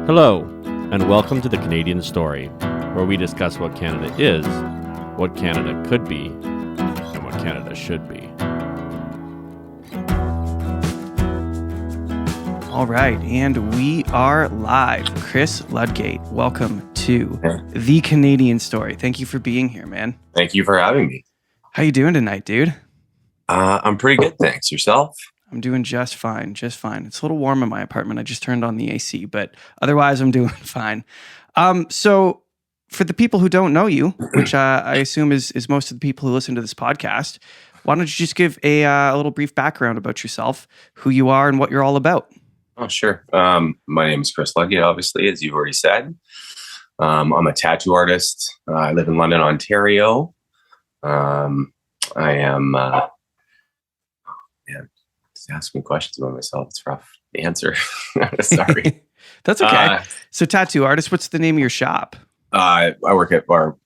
Hello, and welcome to the Canadian Story, where we discuss what Canada is, what Canada could be, and what Canada should be. All right, and we are live. Chris Ludgate, welcome to the Canadian Story. Thank you for being here, man. Thank you for having me. How you doing tonight, dude? I'm pretty good, thanks. Yourself? I'm doing just fine, just fine. It's a little warm in my apartment. I just turned on the AC, but otherwise I'm doing fine. So for the people who don't know you, which I assume is most of the people who listen to this podcast, why don't you just give a little brief background about yourself, who you are, and what you're all about? Oh, sure. My name is Chris Ludgate, obviously, as you've already said. I'm a tattoo artist. I live in London, Ontario. I am... ask me questions about myself. It's rough to answer. Sorry. That's okay. So tattoo artist, what's the name of your shop? I work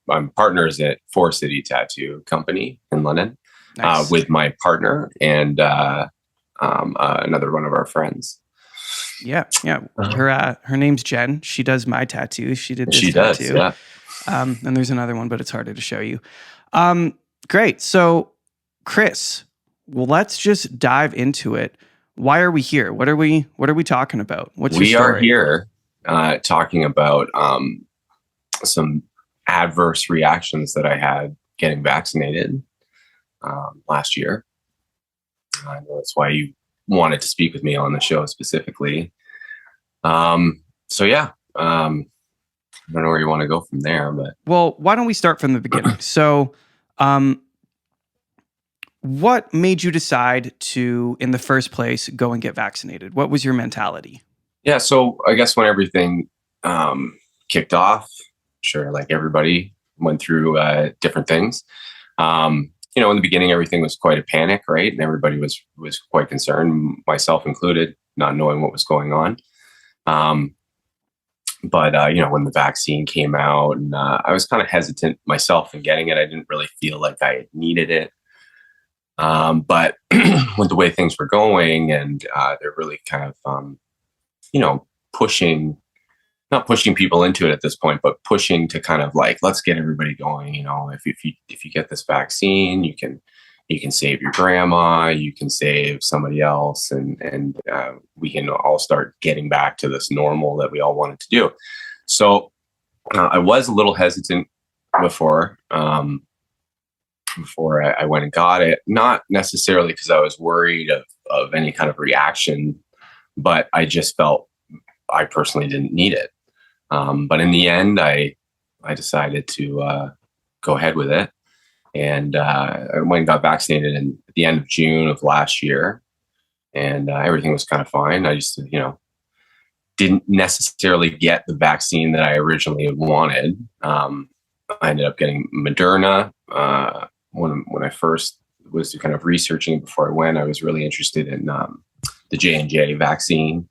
I'm partners at Four City Tattoo Company in London. Nice. With my partner and another one of our friends. Yeah. Her name's Jen. She does my tattoos. She did this She tattoo. does, yeah. And there's another one, but it's harder to show you. Great. So Chris, well, let's just dive into it. Why are we here? What are we talking about? What's your story? We are here talking about some adverse reactions that I had getting vaccinated last year. I know that's why you wanted to speak with me on the show specifically. So yeah, I don't know where you want to go from there, but well, why don't we start from the beginning? So, what made you decide to, in the first place, go and get vaccinated? What was your mentality? Yeah, so I guess when everything kicked off, sure, like everybody went through different things. In the beginning, everything was quite a panic, right? And everybody was quite concerned, myself included, not knowing what was going on. But when the vaccine came out, and I was kind of hesitant myself in getting it. I didn't really feel like I needed it. But with the way things were going, and they're really kind of, not pushing people into it at this point, but pushing to kind of like, let's get everybody going. If you get this vaccine, you can save your grandma, you can save somebody else, and we can all start getting back to this normal that we all wanted to do. So I was a little hesitant before I went and got it, not necessarily because I was worried of any kind of reaction, but I just felt I personally didn't need it. But in the end, I decided to go ahead with it. And I went and got vaccinated at the end of June of last year. And everything was kind of fine. I just, didn't necessarily get the vaccine that I originally wanted. I ended up getting Mrna. When I first was kind of researching before I went, I was really interested in the J&J vaccine.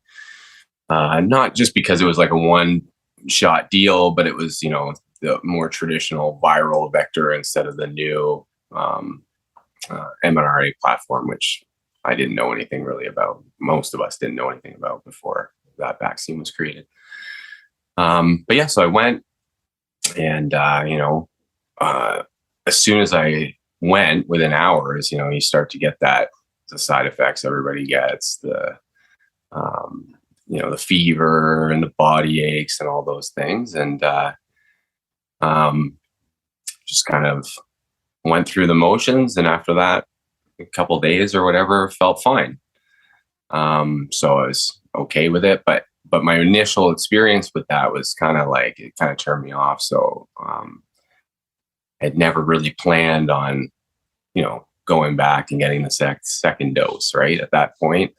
Not just because it was like a one-shot deal, but it was, the more traditional viral vector instead of the new Mrna platform, which I didn't know anything really about. Most of us didn't know anything about before that vaccine was created. But yeah, so I went, and as soon as I went, within hours, you start to get the side effects everybody gets, the fever and the body aches and all those things. And just kind of went through the motions. And after that, a couple of days or whatever, felt fine. So I was okay with it. But my initial experience with that was kind of turned me off. So I'd never really planned on, going back and getting the second dose, right? At that point,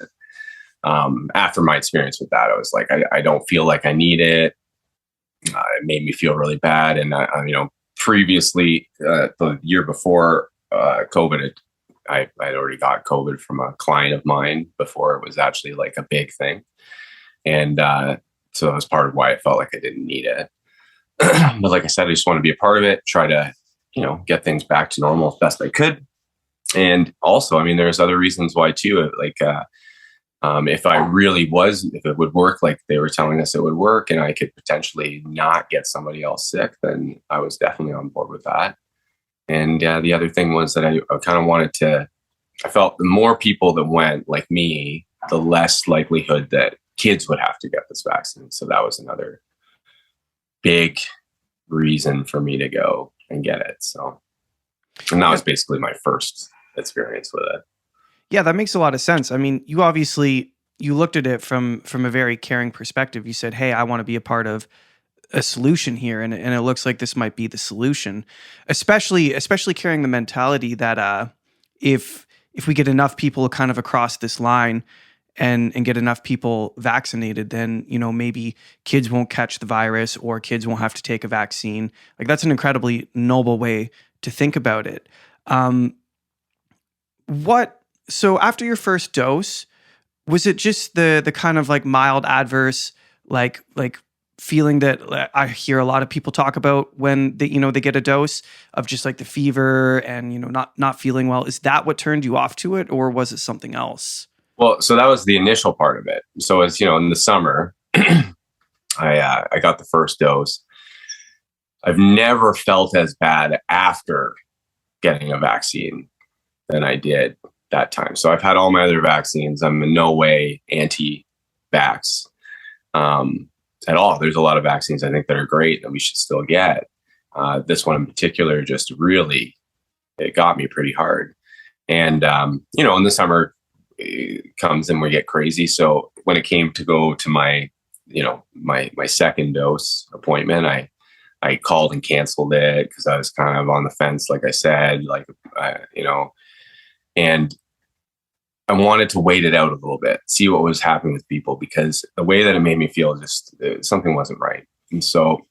after my experience with that, I was like, I don't feel like I need it. It made me feel really bad. And, previously, the year before COVID, I'd already got COVID from a client of mine before it was actually like a big thing. And so that was part of why I felt like I didn't need it. But like I said, I just want to be a part of it, try to, get things back to normal as best I could. And also, there's other reasons why too, like If if it would work like they were telling us it would work, and I could potentially not get somebody else sick, then I was definitely on board with that. And the other thing was that I kind of I felt the more people that went like me, the less likelihood that kids would have to get this vaccine. So that was another big reason for me to go and get it. So, and that was basically my first experience with it. Yeah, that makes a lot of sense. I mean, you looked at it from a very caring perspective. You said, "Hey, I want to be a part of a solution here," and it looks like this might be the solution. Especially carrying the mentality that if we get enough people kind of across this line and get enough people vaccinated, then maybe kids won't catch the virus or kids won't have to take a vaccine. Like that's an incredibly noble way to think about it. So after your first dose, was it just the kind of like mild adverse like feeling that I hear a lot of people talk about when they get a dose of just like the fever and not feeling well? Is that what turned you off to it, or was it something else? Well, so that was the initial part of it. So as in the summer, I got the first dose. I've never felt as bad after getting a vaccine than I did that time. So I've had all my other vaccines. I'm in no way anti-vax at all. There's a lot of vaccines I think that are great that we should still get. This one in particular just really, it got me pretty hard. And, in the summer it comes and we get crazy. So when it came to go to my second dose appointment, I called and canceled it because I was kind of on the fence, like I said, and I wanted to wait it out a little bit, see what was happening with people, because the way that it made me feel, just something wasn't right. And so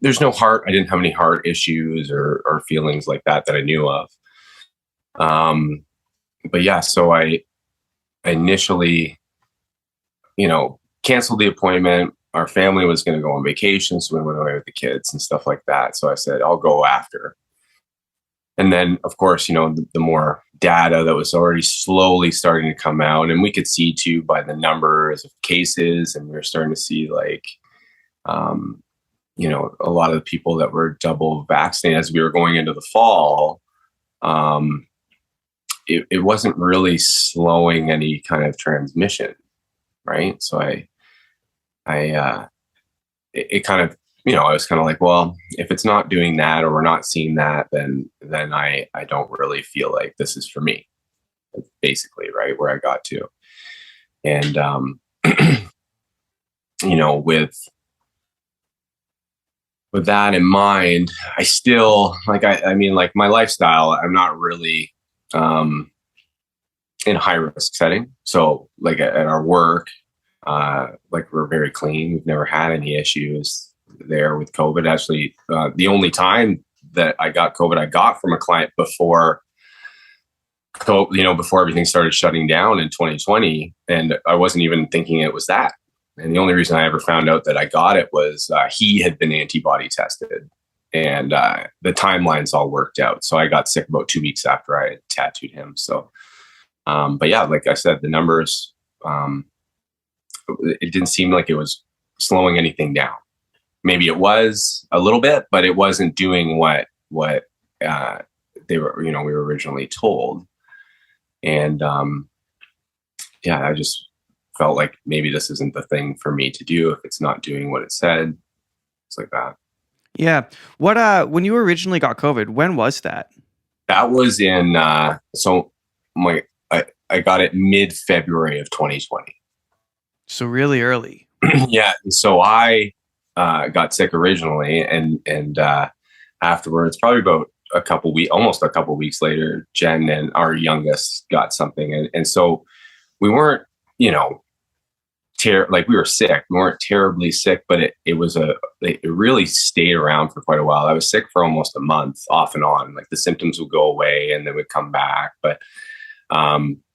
there's no heart. I didn't have any heart issues or feelings like that I knew of. But yeah, so I initially, canceled the appointment. Our family was going to go on vacation, so we went away with the kids and stuff like that. So I said, I'll go after. And then, of course, the more data that was already slowly starting to come out, and we could see too by the numbers of cases, and we were starting to see a lot of the people that were double vaccinated as we were going into the fall. It wasn't really slowing any kind of transmission, right? So it kind of, I was kind of like, well, if it's not doing that or we're not seeing that, then I don't really feel like this is for me. That's basically, right, where I got to. And, with that in mind, I still I mean, my lifestyle, I'm not really in a high risk setting. So at our work, we're very clean. We've never had any issues there with COVID. Actually, the only time that I got COVID, I got from a client before everything started shutting down in 2020. And I wasn't even thinking it was that. And the only reason I ever found out that I got it was he had been antibody tested, and the timelines all worked out. So I got sick about 2 weeks after I had tattooed him. So, but yeah, like I said, the numbers, it didn't seem like it was slowing anything down. Maybe it was a little bit, but it wasn't doing what they were, we were originally told. And I just felt like maybe this isn't the thing for me to do if it's not doing what it said. It's like that. Yeah. What when you originally got COVID, when was that? That was in I got it mid-February of 2020. So really early. Yeah. So I got sick originally, and afterwards, probably about almost a couple weeks later, Jen and our youngest got something, and so we weren't, we were sick. We weren't terribly sick, but it really stayed around for quite a while. I was sick for almost a month, off and on. Like the symptoms would go away and then would come back. But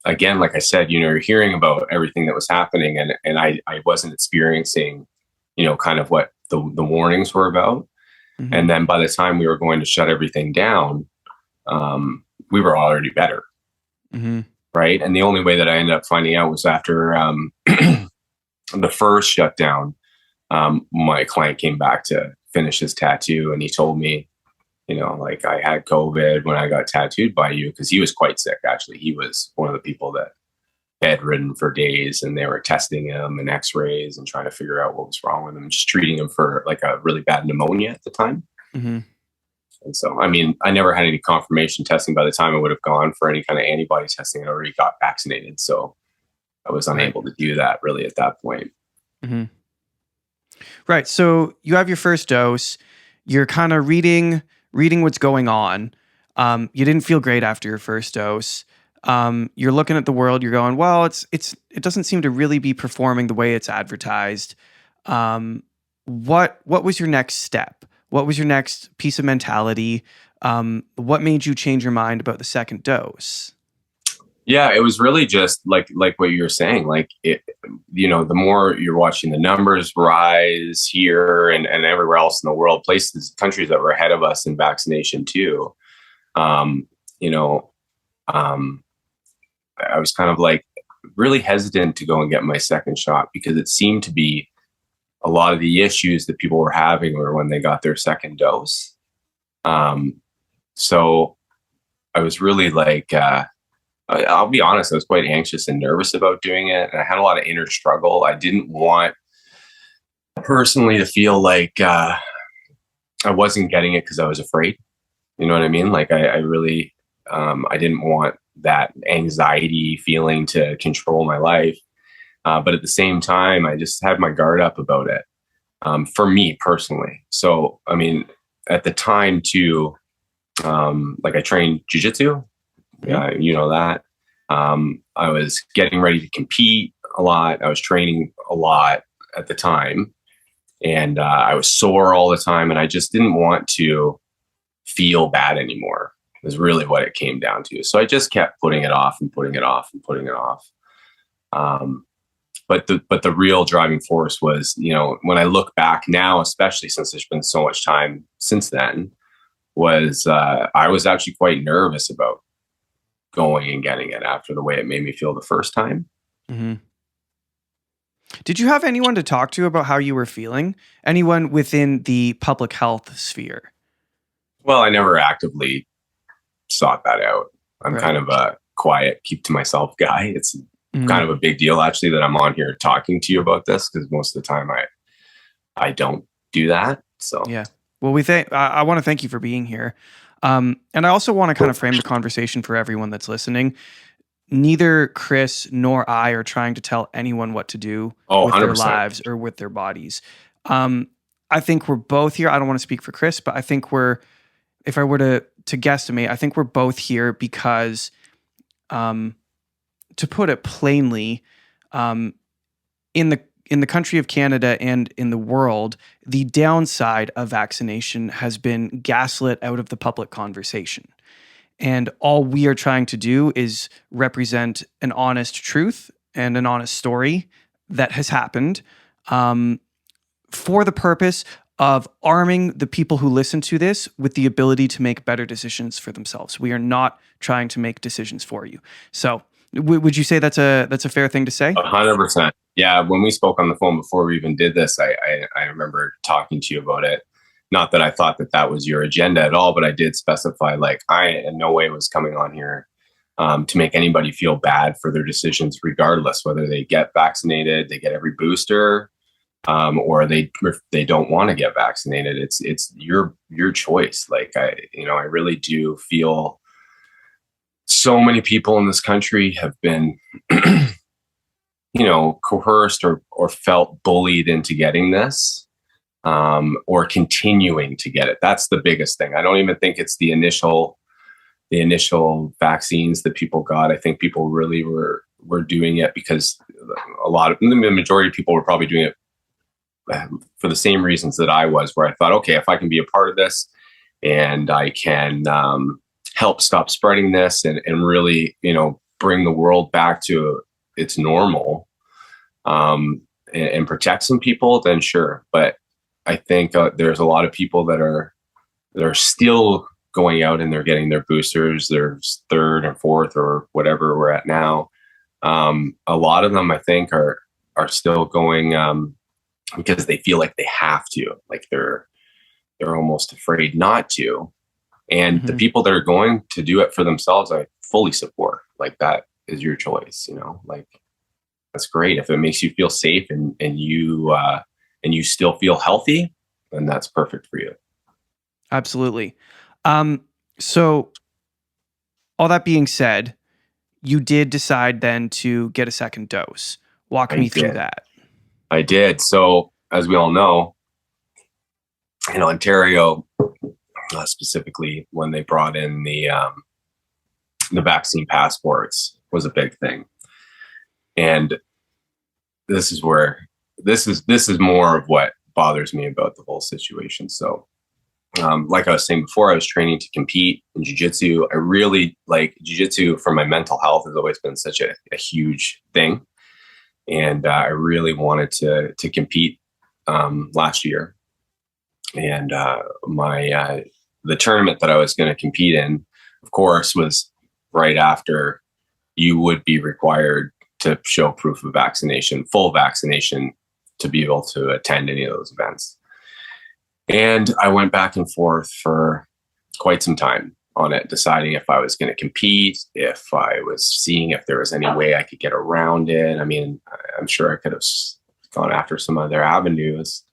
again, like I said, you're hearing about everything that was happening, and I wasn't experiencing, kind of what the warnings were about. Mm-hmm. And then by the time we were going to shut everything down, we were already better. Mm-hmm. right? And the only way that I ended up finding out was after the first shutdown. My client came back to finish his tattoo, and he told me, like, I had COVID when I got tattooed by you, because he was quite sick. Actually, he was one of the people that bedridden for days, and they were testing him and x-rays and trying to figure out what was wrong with him, just treating him for like a really bad pneumonia at the time. Mm-hmm. And so, I mean, I never had any confirmation testing. By the time I would have gone for any kind of antibody testing, I already got vaccinated. So I was unable to do that really at that point. Mm-hmm. Right. So you have your first dose. You're kind of reading what's going on. You didn't feel great after your first dose. You're looking at the world. You're going, well, it doesn't seem to really be performing the way it's advertised. What was your next step? What was your next piece of mentality? What made you change your mind about the second dose? Yeah, it was really just like what you were saying. Like, the more you're watching the numbers rise here and everywhere else in the world, countries that were ahead of us in vaccination too. I was kind of like really hesitant to go and get my second shot, because it seemed to be a lot of the issues that people were having were when they got their second dose. So I was really like, I'll be honest, I was quite anxious and nervous about doing it. And I had a lot of inner struggle. I didn't want personally to feel like I wasn't getting it because I was afraid. You know what I mean? Like, I really, I didn't want that anxiety feeling to control my life. But at the same time, I just had my guard up about it, for me personally. So, I mean, at the time too, like, I trained jiu-jitsu. You know that. I was getting ready to compete a lot. I was training a lot at the time, and I was sore all the time, and I just didn't want to feel bad anymore, is really what it came down to. So I just kept putting it off and putting it off and putting it off. But the real driving force was, when I look back now, especially since there's been so much time since then, was I was actually quite nervous about going and getting it after the way it made me feel the first time. Mm-hmm. Did you have anyone to talk to about how you were feeling? Anyone within the public health sphere? Well, I never actively sought that out. I'm kind of a quiet, keep to myself guy. It's kind of a big deal, actually, that I'm on here talking to you about this, because most of the time I don't do that. So yeah. Well, I want to thank you for being here. And I also want to kind of frame the conversation for everyone that's listening. Neither Chris nor I are trying to tell anyone what to do with 100%. their lives or with their bodies. I think we're both here. I don't want to speak for Chris, but I think if I were to guesstimate, I think we're both here because, to put it plainly, in the country of Canada and in the world, the downside of vaccination has been gaslit out of the public conversation. And all we are trying to do is represent an honest truth and an honest story that has happened, for the purpose of arming the people who listen to this with the ability to make better decisions for themselves. We are not trying to make decisions for you. So would you say that's a fair thing to say? 100%. Yeah. When we spoke on the phone before we even did this, I remember talking to you about it. Not that I thought that was your agenda at all, but I did specify, like, I in no way was coming on here to make anybody feel bad for their decisions, regardless whether they get vaccinated, they get every booster, or they don't want to get vaccinated. It's your choice. Like, I really do feel so many people in this country have been, coerced or felt bullied into getting this, or continuing to get it. That's the biggest thing. I don't even think it's the initial vaccines that people got. I think people really were doing it because the majority of people were probably doing it for the same reasons that I was, where I thought, okay, if I can be a part of this and I can help stop spreading this and really, bring the world back to its normal, and protect some people, then sure. But I think there's a lot of people that are still going out and they're getting their boosters, their third and fourth or whatever we're at now. A lot of them, I think, are still going because they feel like they have to, like they're almost afraid not to. And the people that are going to do it for themselves, I fully support. Like, that is your choice, like, that's great. If it makes you feel safe and you still feel healthy, then that's perfect for you. Absolutely. So all that being said, you did decide then to get a second dose. Walk me through that. I did. So, as we all know, in Ontario, specifically when they brought in the vaccine passports, was a big thing. And this is more of what bothers me about the whole situation. So, like I was saying before, I was training to compete in jiu-jitsu. I really like jiu-jitsu for my mental health. Has always been such a huge thing. And I really wanted to compete last year. And the tournament that I was going to compete in, of course, was right after you would be required to show proof of vaccination, full vaccination, to be able to attend any of those events. And I went back and forth for quite some time on it, deciding if I was going to compete, if I was seeing if there was any way I could get around it. I mean, I'm sure I could have gone after some other avenues.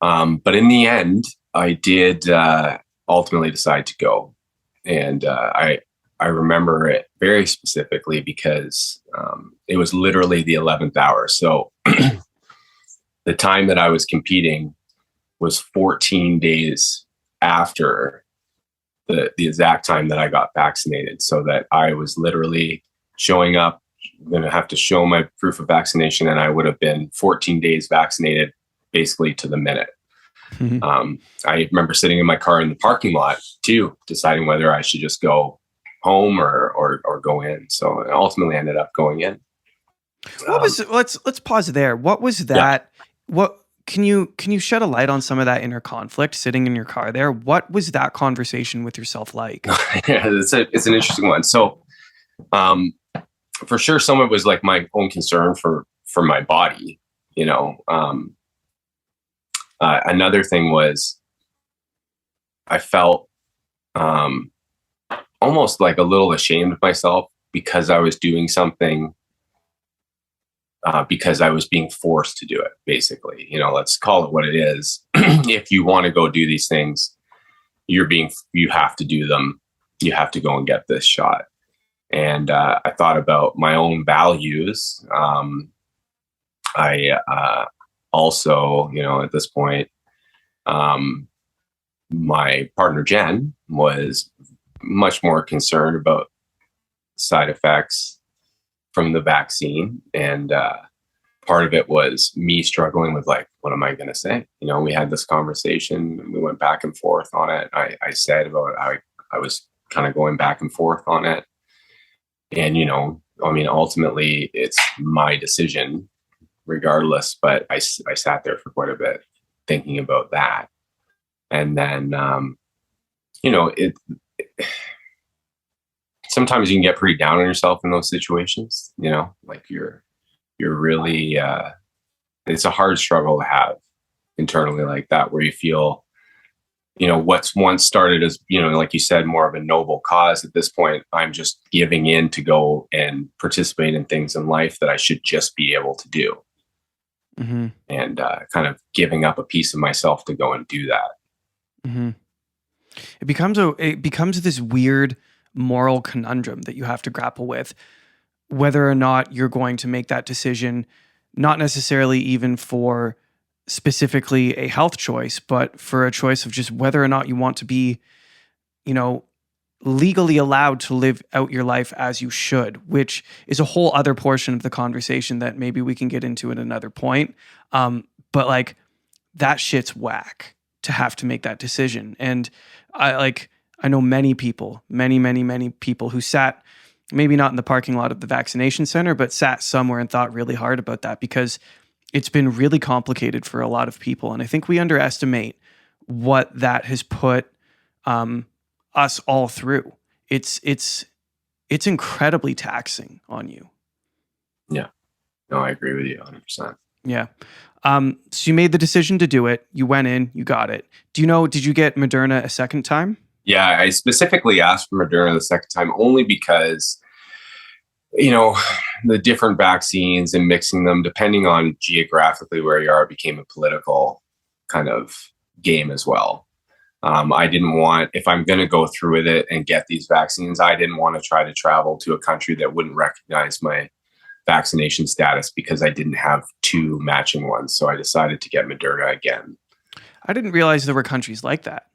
But in the end, I did ultimately decide to go. And I remember it very specifically because it was literally the 11th hour. So the time that I was competing was 14 days after the exact time that I got vaccinated, so that I was literally showing up, going to have to show my proof of vaccination, and I would have been 14 days vaccinated basically to the minute. I remember sitting in my car in the parking lot too, deciding whether I should just go home or go in. So I ultimately ended up going in. What was let's pause there. What was that? Yeah. What can you shed a light on some of that inner conflict sitting in your car there? What was that conversation with yourself like? It's an interesting one. So for sure, some of it was like my own concern for my body, another thing was I felt almost like a little ashamed of myself because I was doing something because I was being forced to do it, basically. Let's call it what it is. If you want to go do these things, you have to do them. You have to go and get this shot. And I thought about my own values. I also, at this point, my partner, Jen, was much more concerned about side effects from the vaccine. And part of it was me struggling with, like, what am I going to say? We had this conversation and we went back and forth on it. I said about I was kind of going back and forth on it. And, ultimately it's my decision regardless, but I sat there for quite a bit thinking about that. And then, sometimes you can get pretty down on yourself in those situations, like you're really, it's a hard struggle to have internally like that, where you feel, what's once started as, like you said, more of a noble cause. At this point, I'm just giving in to go and participate in things in life that I should just be able to do. Mm-hmm. And kind of giving up a piece of myself to go and do that. Mm-hmm. It becomes this weird moral conundrum that you have to grapple with, whether or not you're going to make that decision, not necessarily even for specifically a health choice, but for a choice of just whether or not you want to be, legally allowed to live out your life as you should, which is a whole other portion of the conversation that maybe we can get into at another point. But like, that shit's whack to have to make that decision. And I know many people who sat, maybe not in the parking lot of the vaccination center, but sat somewhere and thought really hard about that, because it's been really complicated for a lot of people. And I think we underestimate what that has put us all through. It's incredibly taxing on you. Yeah. No, I agree with you 100%. Yeah. So you made the decision to do it. You went in, you got it. Did you get Mrna a second time? Yeah, I specifically asked for Moderna the second time only because, the different vaccines and mixing them, depending on geographically where you are, became a political kind of game as well. I didn't want, if I'm going to go through with it and get these vaccines, I didn't want to try to travel to a country that wouldn't recognize my vaccination status because I didn't have two matching ones. So I decided to get Moderna again. I didn't realize there were countries like that.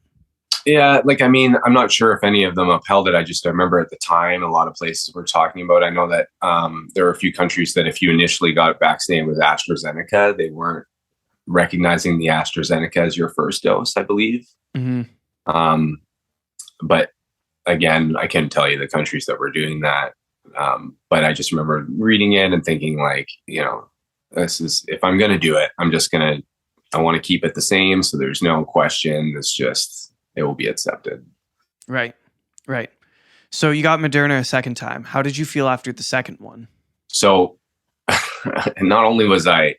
Yeah, I'm not sure if any of them upheld it. I remember at the time, a lot of places were talking about. I know that there were a few countries that if you initially got vaccinated with AstraZeneca, they weren't recognizing the AstraZeneca as your first dose, I believe. Mm-hmm. But again, I can't tell you the countries that were doing that. But I just remember reading it and thinking this is, if I'm going to do it, I want to keep it the same. So there's no question. It will be accepted. Right. So you got Moderna a second time. How did you feel after the second one? So not only was I,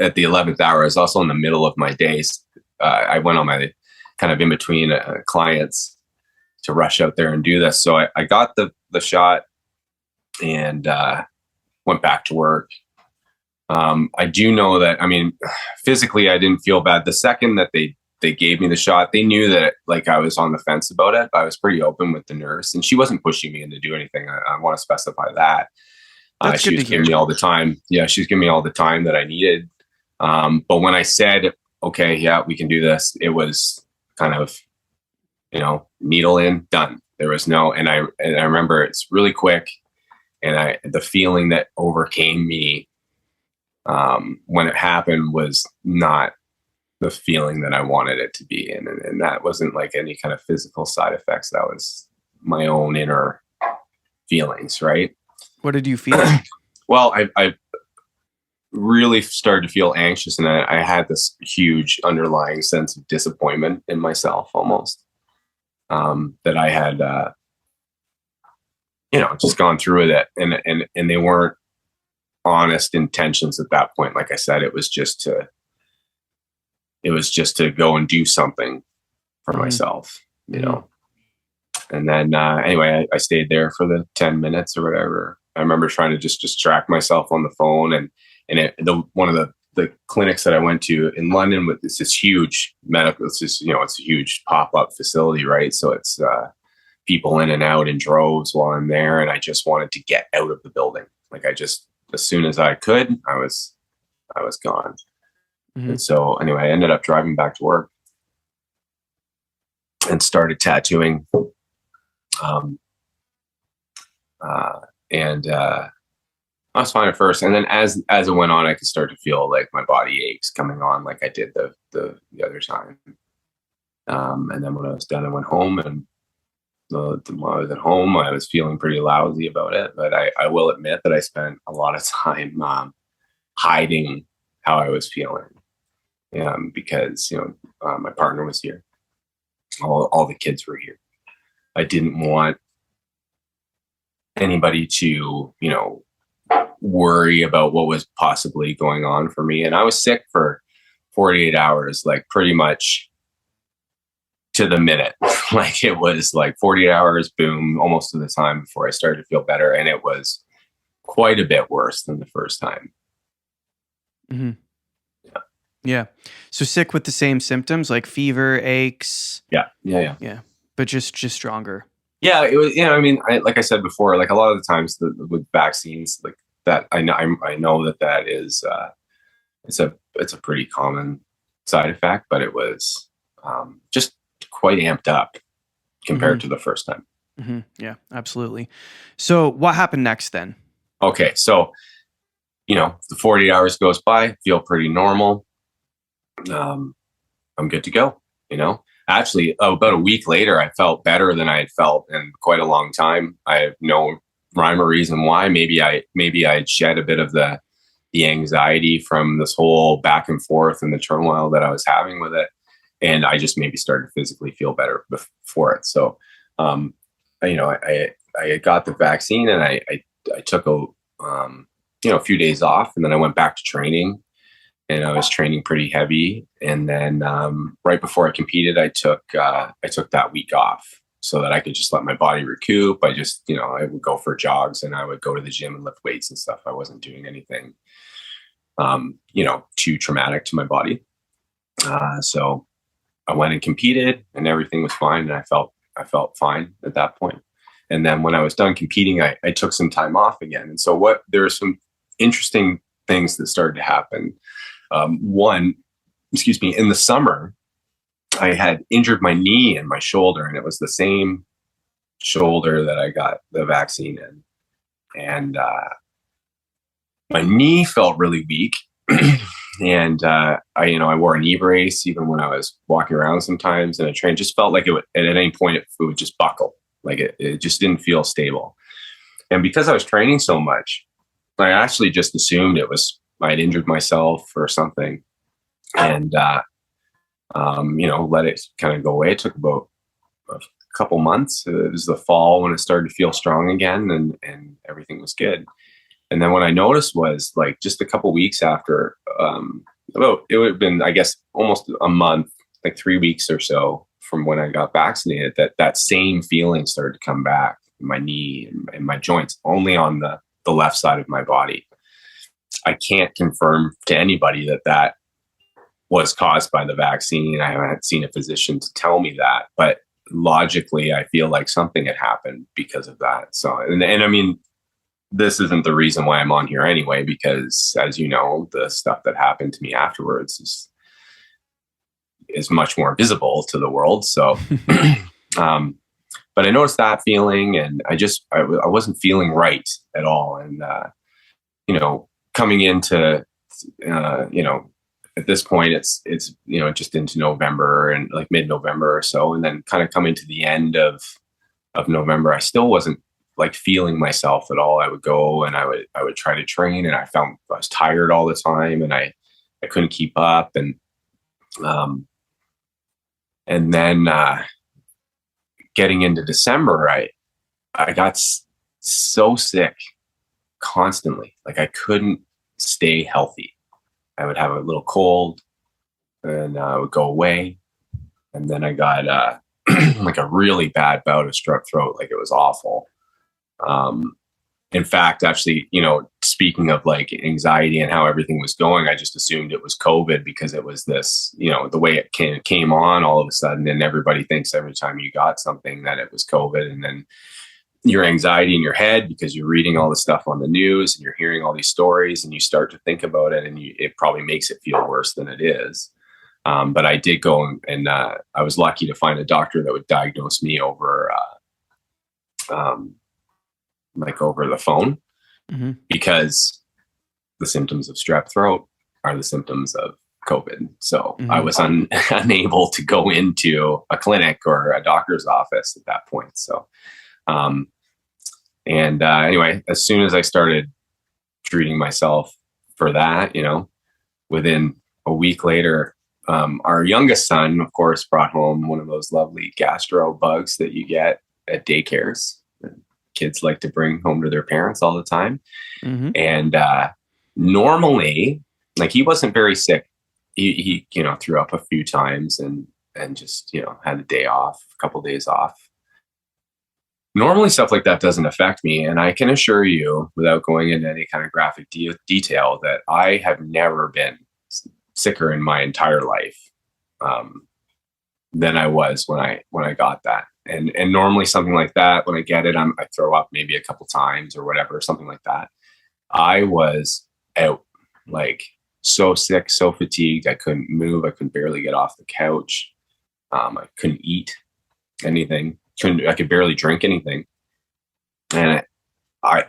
at the 11th hour, I was also in the middle of my days. I went on my kind of in between clients to rush out there and do this. So I got the shot and went back to work. I do know that, physically, I didn't feel bad. The second that they gave me the shot, they knew that I was on the fence about it. But I was pretty open with the nurse, and she wasn't pushing me in to do anything. I want to specify that. She was giving me all the time. Yeah, she was giving me all the time that I needed. But when I said, okay, yeah, we can do this, it was kind of, needle in, done. There was no, and I remember it's really quick. And the feeling that overcame me when it happened was not the feeling that I wanted it to be. And that wasn't any kind of physical side effects. That was my own inner feelings, right? What did you feel? Well, I really started to feel anxious, and I had this huge underlying sense of disappointment in myself almost, that I had, just gone through with it, and they weren't honest intentions at that point. Like I said, it was just to go and do something for myself, And then anyway, I stayed there for the 10 minutes or whatever. I remember trying to just distract myself on the phone, and one of the clinics that I went to in London with this huge medical, it's a huge pop-up facility, right? So it's people in and out in droves while I'm there, and I just wanted to get out of the building. As soon as I could, I was gone. Mm-hmm. And so anyway, I ended up driving back to work and started tattooing. And I was fine at first, and then as it went on, I could start to feel my body aches coming on, like I did the other time. And then when I was done, I went home, and when I was at home, I was feeling pretty lousy about it. But I will admit that I spent a lot of time hiding how I was feeling, because my partner was here, all the kids were here. I didn't want anybody to, worry about what was possibly going on for me. And I was sick for 48 hours, pretty much to the minute. It was 48 hours, boom, almost to the time before I started to feel better. And it was quite a bit worse than the first time. Mm-hmm. Yeah. So sick with the same symptoms, like fever, aches. Yeah. But just stronger. Yeah, it was. Like I said before, a lot of the times with vaccines, that I know that is it's a pretty common side effect, but it was just quite amped up compared to the first time. Mm-hmm. Yeah, absolutely. So what happened next then? Okay, so the 48 hours goes by, feel pretty normal. I'm good to go. Actually, about a week later, I felt better than I had felt in quite a long time. I have no rhyme or reason why. Maybe I had shed a bit of the anxiety from this whole back and forth and the turmoil that I was having with it. and I just maybe started to physically feel better before it. So, I got the vaccine, and I took a few days off, and then I went back to training, and I was training pretty heavy. And then right before I competed, I took that week off so that I could just let my body recoup. I would go for jogs, and I would go to the gym and lift weights and stuff. I wasn't doing anything, too traumatic to my body. So I went and competed, and everything was fine, and I felt fine at that point. And then when I was done competing, I took some time off again. And so there are some interesting things that started to happen. In the summer, I had injured my knee and my shoulder, and it was the same shoulder that I got the vaccine in. And my knee felt really weak. And I wore a knee brace even when I was walking around sometimes, and a train just felt like it would, at any point, it would just buckle. Like it just didn't feel stable. And because I was training so much, I actually just assumed I'd injured myself or something, and let it kind of go away. It took about a couple months. It was the fall when it started to feel strong again, and everything was good. And then what I noticed was, like, just a couple weeks after, it would have been, I guess, almost a month, like 3 weeks or so from when I got vaccinated, that same feeling started to come back in my knee and my joints, only on the left side of my body. I can't confirm to anybody that was caused by the vaccine. I haven't seen a physician to tell me that, but logically, I feel like something had happened because of that. So, and I mean, this isn't the reason why I'm on here anyway, because, as you know, the stuff that happened to me afterwards is much more visible to the world. So, but I noticed that feeling, and I wasn't feeling right at all. And, coming into, at this point, it's just into November and like mid-November or so. And then kind of coming to the end of November, I still wasn't like feeling myself at all. I would go and I would try to train, and I found I was tired all the time, and I couldn't keep up. And then getting into December, I got so sick constantly. Like, I couldn't stay healthy. I would have a little cold, and I would go away. And then I got like a really bad bout of strep throat. Like, it was awful. In fact, actually, speaking of like anxiety and how everything was going, I just assumed it was COVID, because it was this, the way it came on all of a sudden, and everybody thinks every time you got something that it was COVID. And then your anxiety in your head, because you're reading all the stuff on the news and you're hearing all these stories, and you start to think about it, and it probably makes it feel worse than it is. But I did go and I was lucky to find a doctor that would diagnose me over the phone, Mm-hmm. because the symptoms of strep throat are the symptoms of COVID. So Mm-hmm. I was unable to go into a clinic or a doctor's office at that point. So, anyway, as soon as I started treating myself for that, within a week later, our youngest son, of course, brought home one of those lovely gastro bugs that you get at daycares. Kids like to bring home to their parents all the time. Mm-hmm. And normally, like, he wasn't very sick. He threw up a few times and just, had a day off, a couple of days off. Normally, stuff like that doesn't affect me. And I can assure you, without going into any kind of graphic detail, that I have never been sicker in my entire life than I was when I got that. And normally something like that, when I get it, I throw up maybe a couple times or whatever, something like that. I was out, like, so sick, so fatigued. I couldn't move. I could barely get off the couch. I couldn't eat anything. I could barely drink anything. And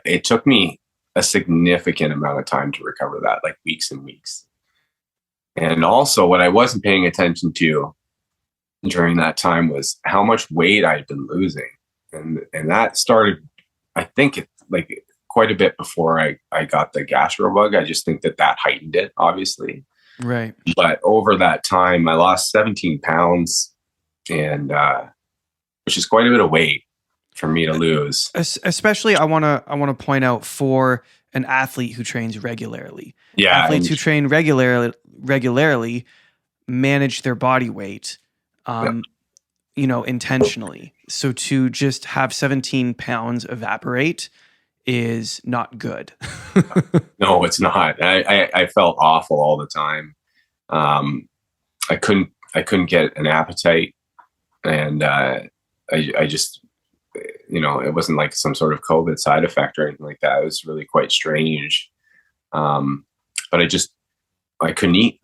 it took me a significant amount of time to recover that, like weeks and weeks. And also, what I wasn't paying attention to during that time was how much weight I'd been losing. And that started, I think, quite a bit before I got the gastro bug. I just think that heightened it, obviously. Right. But over that time, I lost 17 pounds, and which is quite a bit of weight for me to lose. Especially, I wanna point out for an athlete who trains regularly. Yeah, Athletes who train regularly manage their body weight, intentionally. So to just have 17 pounds evaporate is not good. no, it's not. I felt awful all the time. I couldn't get an appetite, and I just, it wasn't like some sort of COVID side effect or anything like that. It was really quite strange. But I couldn't eat.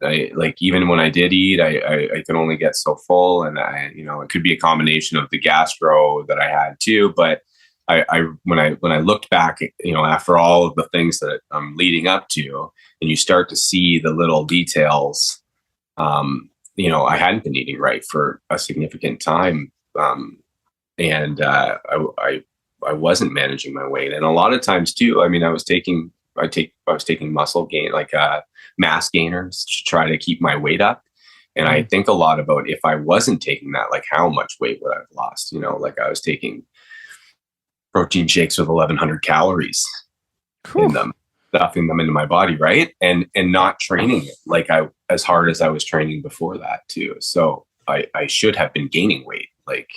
Even when I did eat, I could only get so full, and it could be a combination of the gastro that I had too. But when I looked back, after all of the things that I'm leading up to, and you start to see the little details, I hadn't been eating right for a significant time. And I wasn't managing my weight. And a lot of times too, I mean, I was taking muscle gain, like mass gainers, to try to keep my weight up. And I think a lot about, if I wasn't taking that, like how much weight would I have lost? Like I was taking protein shakes with 1,100 calories in them, stuffing them into my body, right? And not training it as hard as I was training before that too. So I should have been gaining weight.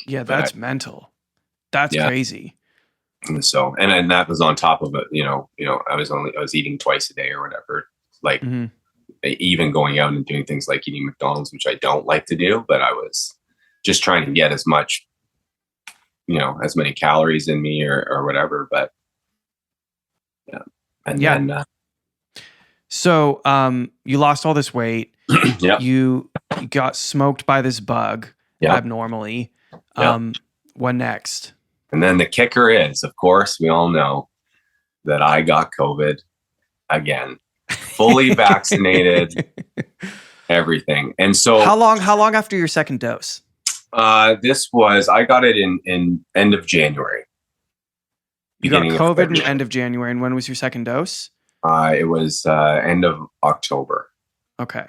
That's mental. That's crazy. And so, and that was on top of it, I was eating twice a day or whatever, even going out and doing things like eating McDonald's, which I don't like to do, but I was just trying to get as much, as many calories in me or whatever. But yeah. And then, so, you lost all this weight. Yep. You got smoked by this bug abnormally. What next? And then the kicker is, of course, we all know that I got COVID again, fully vaccinated, everything. And so how long after your second dose? I got it in end of January. You got COVID in end of January. And when was your second dose? It was end of October. Okay.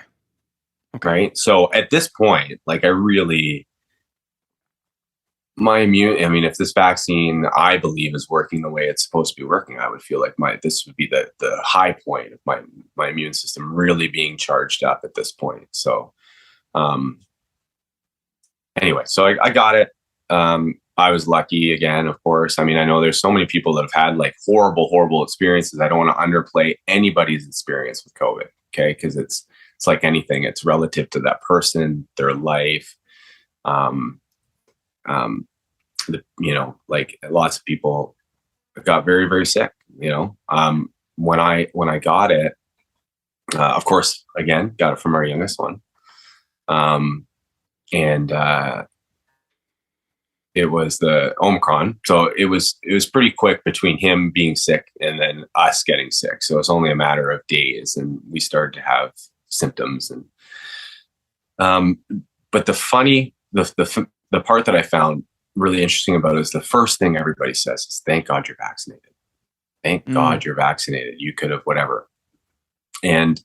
Right. So at this point, if this vaccine, I believe, is working the way it's supposed to be working, I would feel like this would be the high point of my immune system really being charged up at this point. So, anyway, so I got it. I was lucky again, of course. I mean, I know there's so many people that have had horrible experiences. I don't want to underplay anybody's experience with COVID. Okay. Cause it's like anything, it's relative to that person, their life. Lots of people got very, very sick, when I got it, of course, again, got it from our youngest one. It was the Omicron. So it was pretty quick between him being sick and then us getting sick. So it's only a matter of days, and we started to have symptoms. And, but the part that I found really interesting about it is the first thing everybody says is, thank God you're vaccinated. Thank God you're vaccinated. You could have whatever. And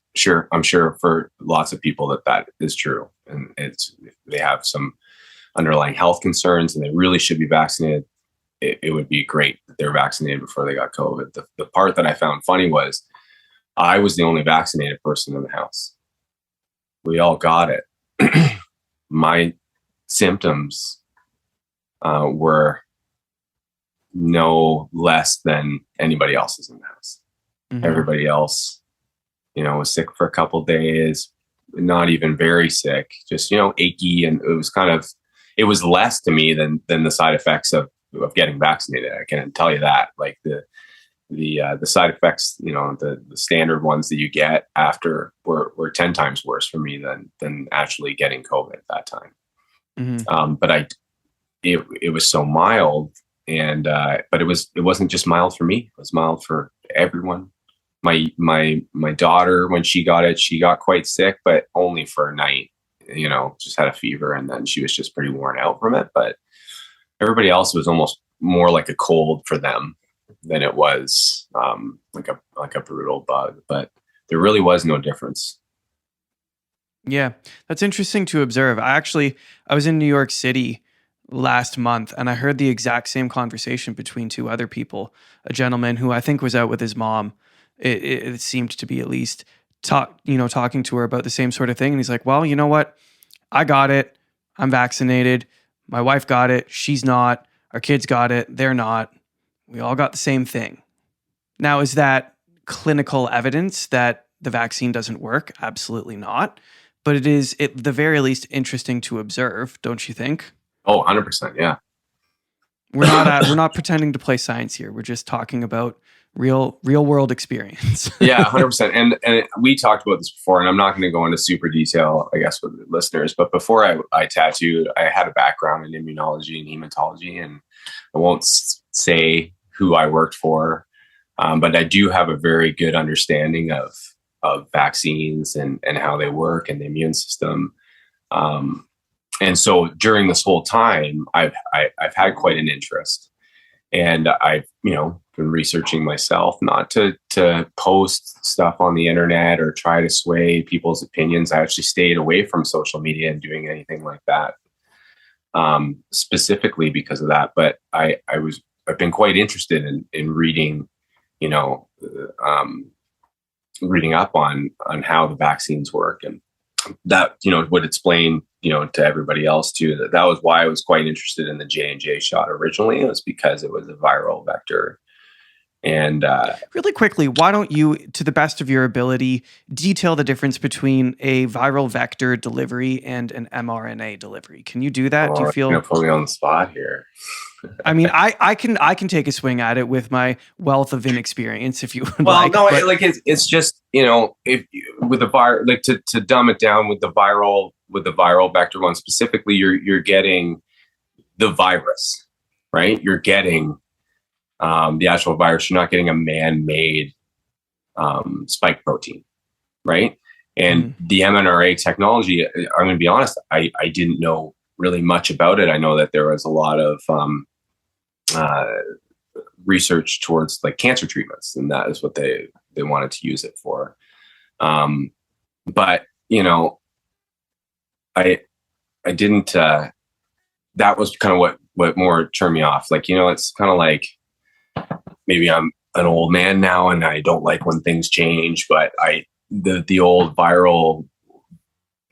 I'm sure for lots of people that is true. And they have some underlying health concerns and they really should be vaccinated. It would be great that they're vaccinated before they got COVID. The part that I found funny was I was the only vaccinated person in the house. We all got it. My symptoms were no less than anybody else's in the house. Mm-hmm. Everybody else, was sick for a couple of days, not even very sick, just, achy. And it was less to me than the side effects of getting vaccinated. I can tell you that. Like the side effects, the standard ones that you get after were 10 times worse for me than actually getting COVID at that time. Mm-hmm. But it was so mild, and but it wasn't just mild for me. It was mild for everyone. My daughter, when she got it, she got quite sick, but only for a night. Just had a fever, and then she was just pretty worn out from it. But everybody else was almost more like a cold for them than it was like a brutal bug. But there really was no difference. Yeah, that's interesting to observe. I was in New York City last month and I heard the exact same conversation between two other people. A gentleman who I think was out with his mom. It seemed to be at least talking to her about the same sort of thing. And he's like, "Well, you know what? I got it. I'm vaccinated. My wife got it. She's not. Our kids got it. They're not. We all got the same thing." Now, is that clinical evidence that the vaccine doesn't work? Absolutely not. But it is, at the very least, interesting to observe, don't you think? Oh, 100%. Yeah. We're not pretending to play science here. We're just talking about real world experience. Yeah, 100%. And we talked about this before, and I'm not going to go into super detail, I guess, with the listeners. But before I tattooed, I had a background in immunology and hematology, and I won't say who I worked for, but I do have a very good understanding of vaccines and how they work and the immune system. And so during this whole time, I've had quite an interest, and I've been researching myself, not to post stuff on the internet or try to sway people's opinions. I actually stayed away from social media and doing anything like that, specifically because of that. But I've been quite interested in reading, reading up on how the vaccines work, and that would explain to everybody else too that was why I was quite interested in the J&J shot originally. It was because it was a viral vector. And really quickly, why don't you, to the best of your ability, detail the difference between a viral vector delivery and an mRNA delivery? Can you do that? Do you feel? You're gonna put me on the spot here. I mean, I can take a swing at it with my wealth of inexperience, if you would well, like. no, it's just if with the virus, like to dumb it down with the viral vector one specifically, you're getting the virus, right? You're getting the actual virus. You're not getting a man-made spike protein, right? And the mRNA technology, I'm going to be honest, I didn't know really much about it. I know that there was a lot of research towards like cancer treatments, and that is what they wanted to use it for. But I didn't. That was kind of what more turned me off. Like it's kind of like maybe I'm an old man now, and I don't like when things change. But the old viral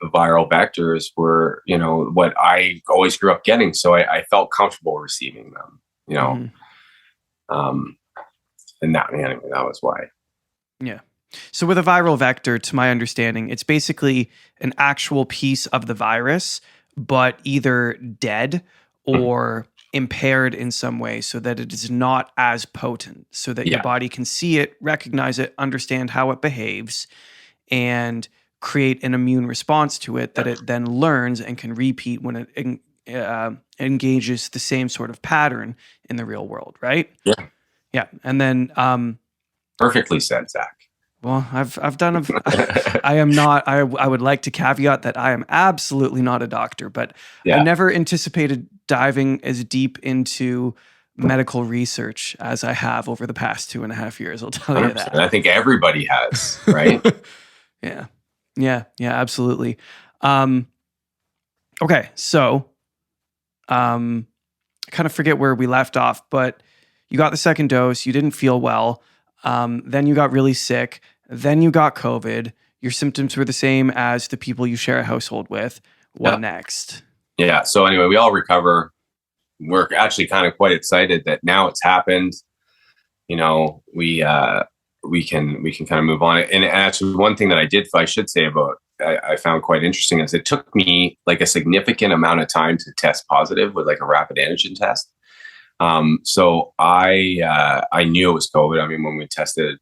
vectors were what I always grew up getting, so I felt comfortable receiving them. And that was why. Yeah. So with a viral vector, to my understanding, it's basically an actual piece of the virus, but either dead or impaired in some way so that it is not as potent, so that your body can see it, recognize it, understand how it behaves, and create an immune response to it that it then learns and can repeat when it engages the same sort of pattern in the real world, right? Yeah. Yeah. And then perfectly said, Zach. Well, I've done I am not, I would like to caveat that I am absolutely not a doctor, but I never anticipated diving as deep into medical research as I have over the past 2.5 years. I'll tell you that. I think everybody has, right? Yeah, absolutely. Okay. So, I kind of forget where we left off, but you got the second dose, you didn't feel well. Then you got really sick. Then you got COVID. Your symptoms were the same as the people you share a household with. What next? Yeah. So anyway, we all recover. We're actually kind of quite excited that now it's happened. We can kind of move on. And actually, one thing that I should say about I found quite interesting is it took me like a significant amount of time to test positive with like a rapid antigen test. So I knew it was COVID. I mean, when we tested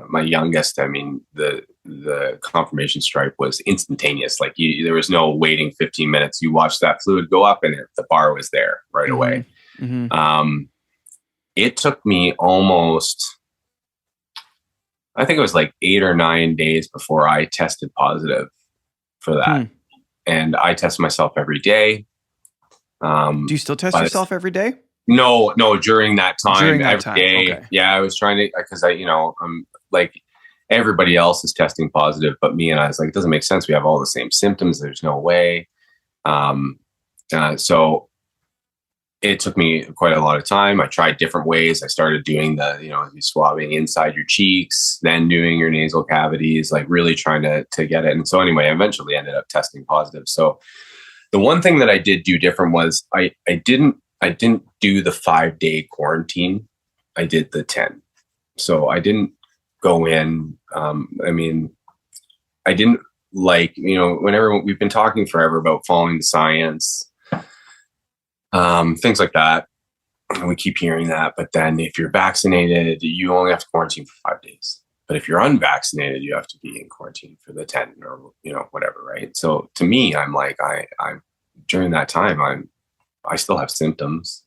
my youngest, I mean, the confirmation stripe was instantaneous. Like there was no waiting 15 minutes. You watched that fluid go up and the bar was there right away. Mm-hmm. It took me almost, I think it was like 8 or 9 days before I tested positive for that. And I test myself every day. Do you still test yourself every day? No, during that time, every day. Okay. Yeah, I was trying to, because I'm like, everybody else is testing positive, but me. And I was like, it doesn't make sense. We have all the same symptoms. There's no way. So it took me quite a lot of time. I tried different ways. I started doing swabbing inside your cheeks, then doing your nasal cavities, like really trying to get it. And so anyway, I eventually ended up testing positive. So the one thing that I did do different was I didn't do the 5-day quarantine. I did the 10. So I didn't go in. I didn't whenever we've been talking forever about following the science, things like that. And we keep hearing that. But then if you're vaccinated, you only have to quarantine for 5 days. But if you're unvaccinated, you have to be in quarantine for the 10 or, whatever. Right. So to me, I'm like, I'm during that time, I still have symptoms.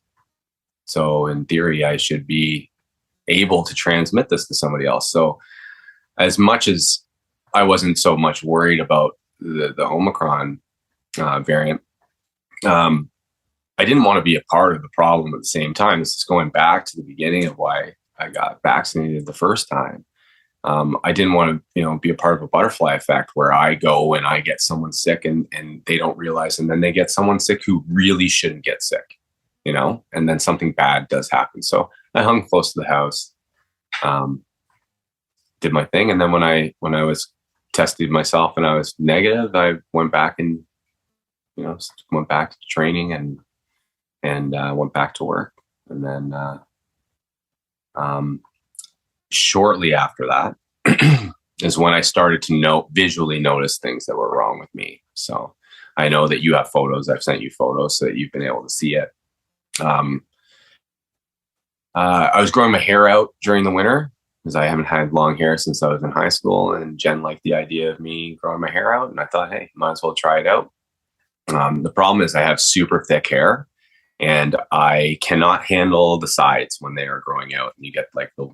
So in theory, I should be able to transmit this to somebody else. So as much as I wasn't so much worried about the Omicron variant, I didn't want to be a part of the problem at the same time. This is going back to the beginning of why I got vaccinated the first time. I didn't want to, be a part of a butterfly effect where I go and I get someone sick and they don't realize, and then they get someone sick who really shouldn't get sick, and then something bad does happen. So I hung close to the house, did my thing. And then when I was tested myself and I was negative, I went back and, went back to training and went back to work. And then shortly after that is when I started to visually notice things that were wrong with me. So I know that you have photos. I've sent you photos so that you've been able to see it. I was growing my hair out during the winter because I haven't had long hair since I was in high school. And Jen liked the idea of me growing my hair out. And I thought, hey, might as well try it out. The problem is I have super thick hair and I cannot handle the sides when they are growing out. And you get like the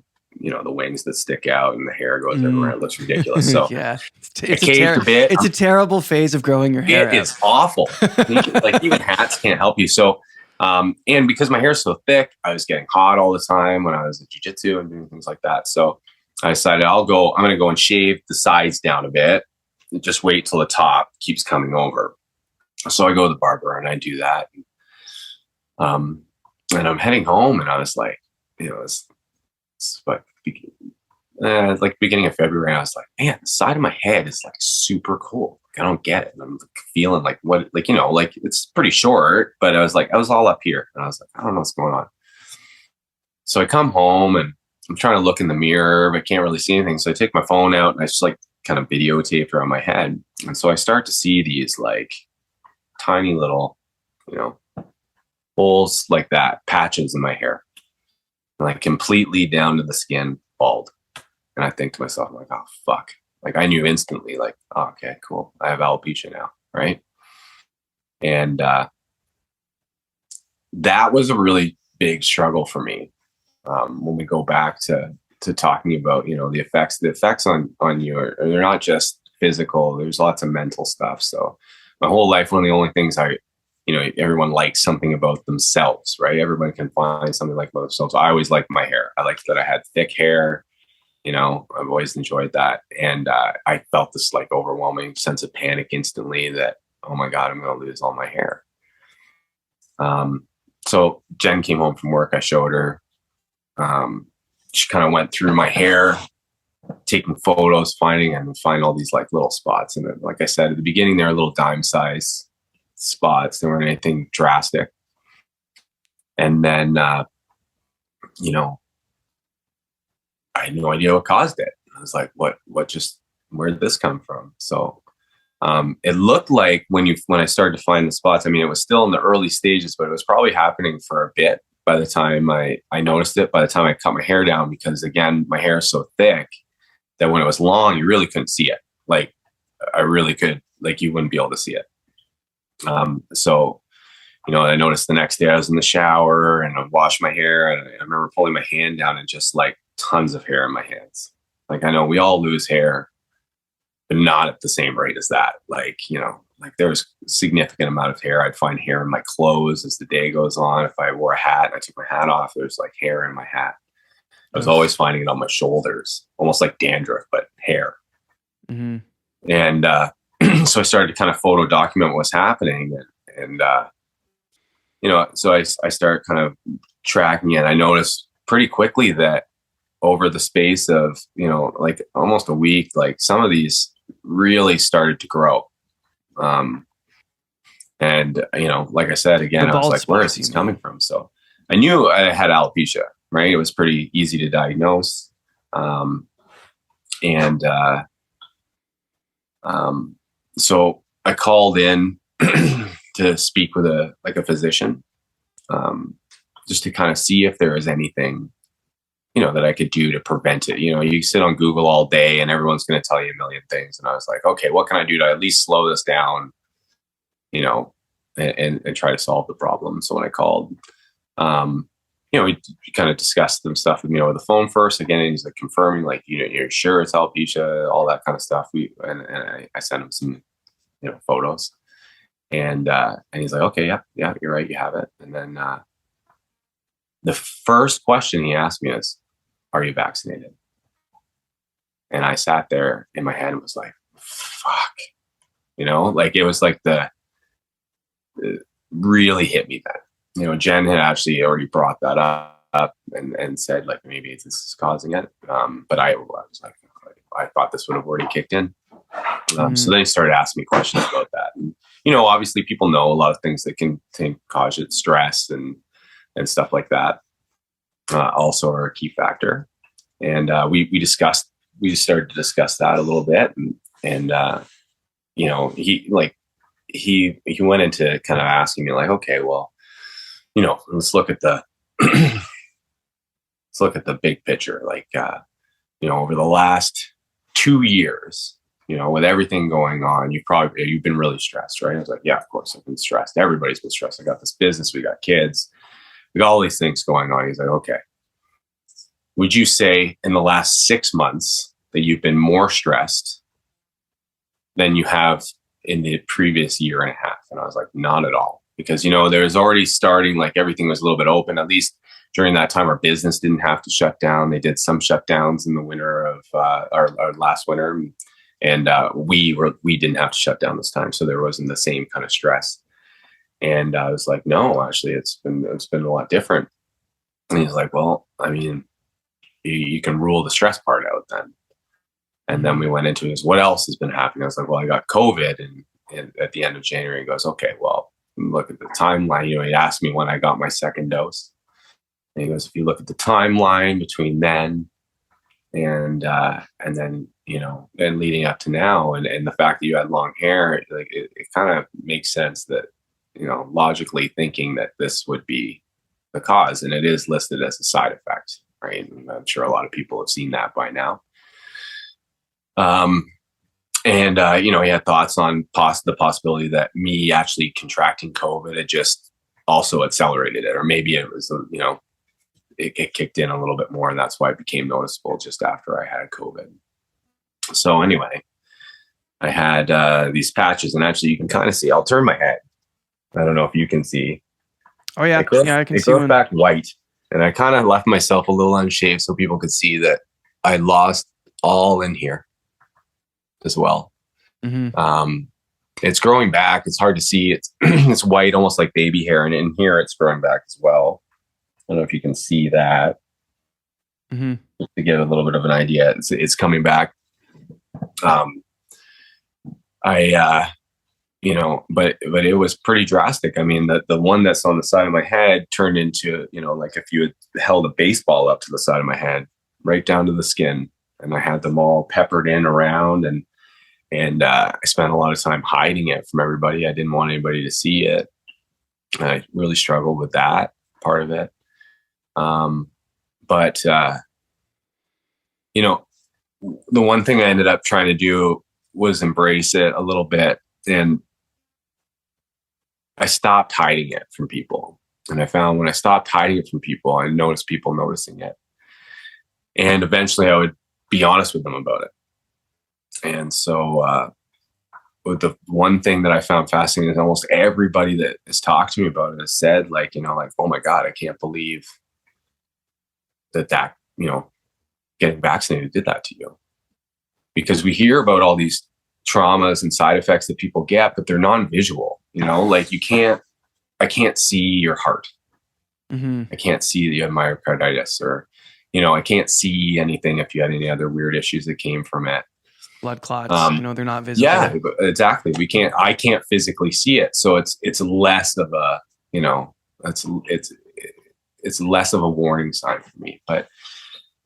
wings that stick out and the hair goes everywhere. It looks ridiculous. So yeah, it's a terrible phase of growing your hair. It's awful. Like even hats can't help you. So, and because my hair is so thick, I was getting hot all the time when I was at jiu-jitsu and doing things like that. So I decided I'm going to go and shave the sides down a bit and just wait till the top keeps coming over. So I go to the barber and I do that. And I'm heading home and I was like, it's like beginning of February. And I was like, man, the side of my head is like super cool. Like, I don't get it. And I'm feeling like it's pretty short, but I was all up here and I was like, I don't know what's going on. So I come home and I'm trying to look in the mirror, but can't really see anything. So I take my phone out and I just like kind of videotaped around my head. And so I start to see these like tiny little, holes like that, patches in my hair, like completely down to the skin, bald. And I think to myself, like, oh, fuck. Like I knew instantly, like, oh, okay, cool. I have alopecia now, right? And that was a really big struggle for me. When we go back to talking about, the effects on you they're not just physical. There's lots of mental stuff. So my whole life, one of the only things everyone likes something about themselves, right? Everyone can find something like about themselves. I always liked my hair. I liked that I had thick hair. I've always enjoyed that. And I felt this like overwhelming sense of panic instantly that, oh my God, I'm going to lose all my hair. So Jen came home from work. I showed her. She kind of went through my hair, taking photos, find all these like little spots. And then, like I said, at the beginning, they were little dime size spots. There weren't anything drastic. And then, I had no idea what caused it. I was like, where did this come from? So, it looked like when I started to find the spots, it was still in the early stages, but it was probably happening for a bit by the time I noticed it, by the time I cut my hair down, because again, my hair is so thick that when it was long, you really couldn't see it. Like I really could, like you wouldn't be able to see it. So, I noticed the next day I was in the shower and I washed my hair and I remember pulling my hand down and just like tons of hair in my hands. Like, I know we all lose hair, but not at the same rate as that. Like, there was a significant amount of hair. I'd find hair in my clothes as the day goes on. If I wore a hat and I took my hat off, there's like hair in my hat. I was always finding it on my shoulders, almost like dandruff, but hair. Mm-hmm. And so I started to kind of photo document what's happening. And so I started kind of tracking it. I noticed pretty quickly that over the space of, like almost a week, like some of these really started to grow. And, like I said, again, I was like, where is this coming from? So I knew I had alopecia, right? It was pretty easy to diagnose. So I called in to speak with a physician, just to kind of see if there was anything, that I could do to prevent it. You sit on Google all day and everyone's going to tell you a million things. And I was like, okay, what can I do to at least slow this down, and try to solve the problem. So when I called, we kind of discussed some stuff with me over the phone first. Again, and he's like confirming, like, you're sure it's alopecia, all that kind of stuff. And I sent him some, photos, and he's like, okay, yeah, you're right, you have it. And then the first question he asked me is, are you vaccinated? And I sat there in my head and was like, fuck, like it was like it really hit me then. Jen had actually already brought that up and said, like, maybe this is causing it. But I was like, I thought this would have already kicked in. So then he started asking me questions about that. And, obviously people know a lot of things that can cause it, stress and stuff like that. Also are a key factor. And we just started to discuss that a little bit. And he went into kind of asking me like, okay, well, let's look at the big picture. Like, over the last 2 years, with everything going on, you've been really stressed, right? I was like, yeah, of course I've been stressed. Everybody's been stressed. I got this business. We got kids. We got all these things going on. He's like, okay, would you say in the last 6 months that you've been more stressed than you have in the previous year and a half? And I was like, not at all. Because, there's already starting, like everything was a little bit open. At least during that time, our business didn't have to shut down. They did some shutdowns in the winter of our last winter. And we didn't have to shut down this time. So there wasn't the same kind of stress. And I was like, no, actually, it's been a lot different. And he's like, well, I mean, you can rule the stress part out then. And then we went into this, what else has been happening? I was like, well, I got COVID and at the end of January. He goes, okay, well, look at the timeline. He asked me when I got my second dose. And he goes, if you look at the timeline between then and then, and leading up to now, and the fact that you had long hair, like it kind of makes sense that, logically thinking that this would be the cause. And it is listed as a side effect, right? And I'm sure a lot of people have seen that by now. He had thoughts on the possibility that me actually contracting COVID had just also accelerated it, or maybe it was, it kicked in a little bit more, and that's why it became noticeable just after I had COVID. So anyway, I had these patches, and actually you can kind of see. I'll turn my head. I don't know if you can see. Oh yeah, I can see. It goes back white, and I kind of left myself a little unshaved so people could see that I lost all in here as well. Mm-hmm. It's growing back. It's hard to see. It's white, almost like baby hair, and in here it's growing back as well. I don't know if you can see that. Mm-hmm. Just to get a little bit of an idea, it's coming back. But it was pretty drastic. I mean, the one that's on the side of my head turned into, like if you had held a baseball up to the side of my head, right down to the skin, and I had them all peppered in around, and I spent a lot of time hiding it from everybody. I didn't want anybody to see it. I really struggled with that part of it. The one thing I ended up trying to do was embrace it a little bit. And I stopped hiding it from people. And I found when I stopped hiding it from people, I noticed people noticing it. And eventually I would be honest with them about it. And so with the one thing that I found fascinating is almost everybody that has talked to me about it has said, like, oh my God, I can't believe that getting vaccinated did that to you. Because we hear about all these traumas and side effects that people get, but they're non-visual, like I can't see your heart. Mm-hmm. I can't see that you have myocarditis, or, I can't see anything if you had any other weird issues that came from it. Blood clots, they're not visible. Yeah, exactly. I can't physically see it. So it's less of a, it's less of a warning sign for me, but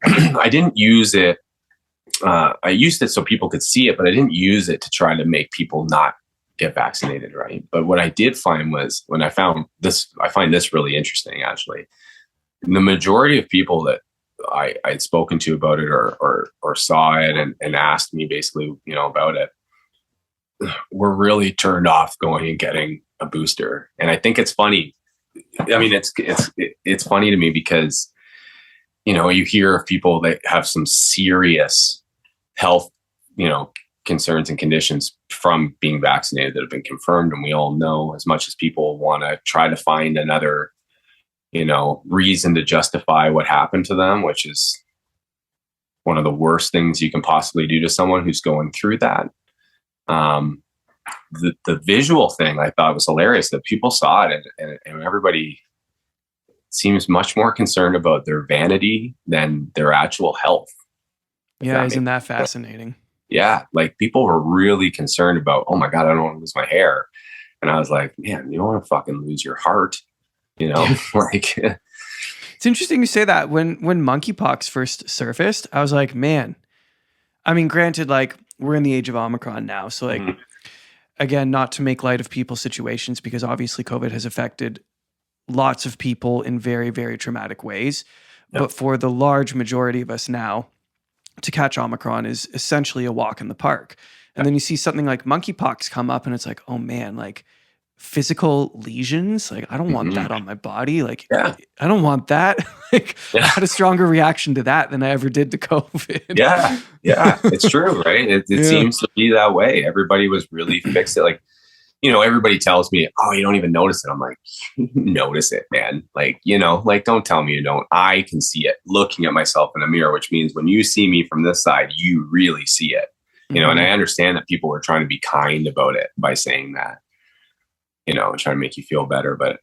I didn't use it. I used it so people could see it, but I didn't use it to try to make people not get vaccinated. Right. But what I did find was when I find this really interesting, actually, the majority of people that I'd spoken to about it or saw it and asked me basically, about it, were really turned off going and getting a booster. And I think it's funny. I mean, it's funny to me because, you hear of people that have some serious health, concerns and conditions from being vaccinated that have been confirmed. And we all know, as much as people want to try to find another, reason to justify what happened to them, which is one of the worst things you can possibly do to someone who's going through that. The visual thing I thought was hilarious that people saw it and everybody seems much more concerned about their vanity than their actual health. Yeah, isn't that fascinating? Yeah, like people were really concerned about, oh my God, I don't want to lose my hair. And I was like, man, you don't want to fucking lose your heart, like. It's interesting you say that. When monkeypox first surfaced, I was like, man, I mean, granted, like we're in the age of Omicron now. So like, again, not to make light of people's situations, because obviously COVID has affected lots of people in very, very traumatic ways. Yep. But for the large majority of us now, to catch Omicron is essentially a walk in the park. And then you see something like monkeypox come up and it's like, oh man, like physical lesions. Like, I don't want that on my body. Like, I don't want that. Like, I had a stronger reaction to that than I ever did to COVID. Yeah. It's true, right? It seems to be that way. Everybody was really fixed. Like, everybody tells me, oh, you don't even notice it. I'm like, you notice it, man. Like, like, don't tell me you don't. I can see it looking at myself in a mirror, which means when you see me from this side, you really see it, and I understand that people were trying to be kind about it by saying that, and trying to make you feel better. But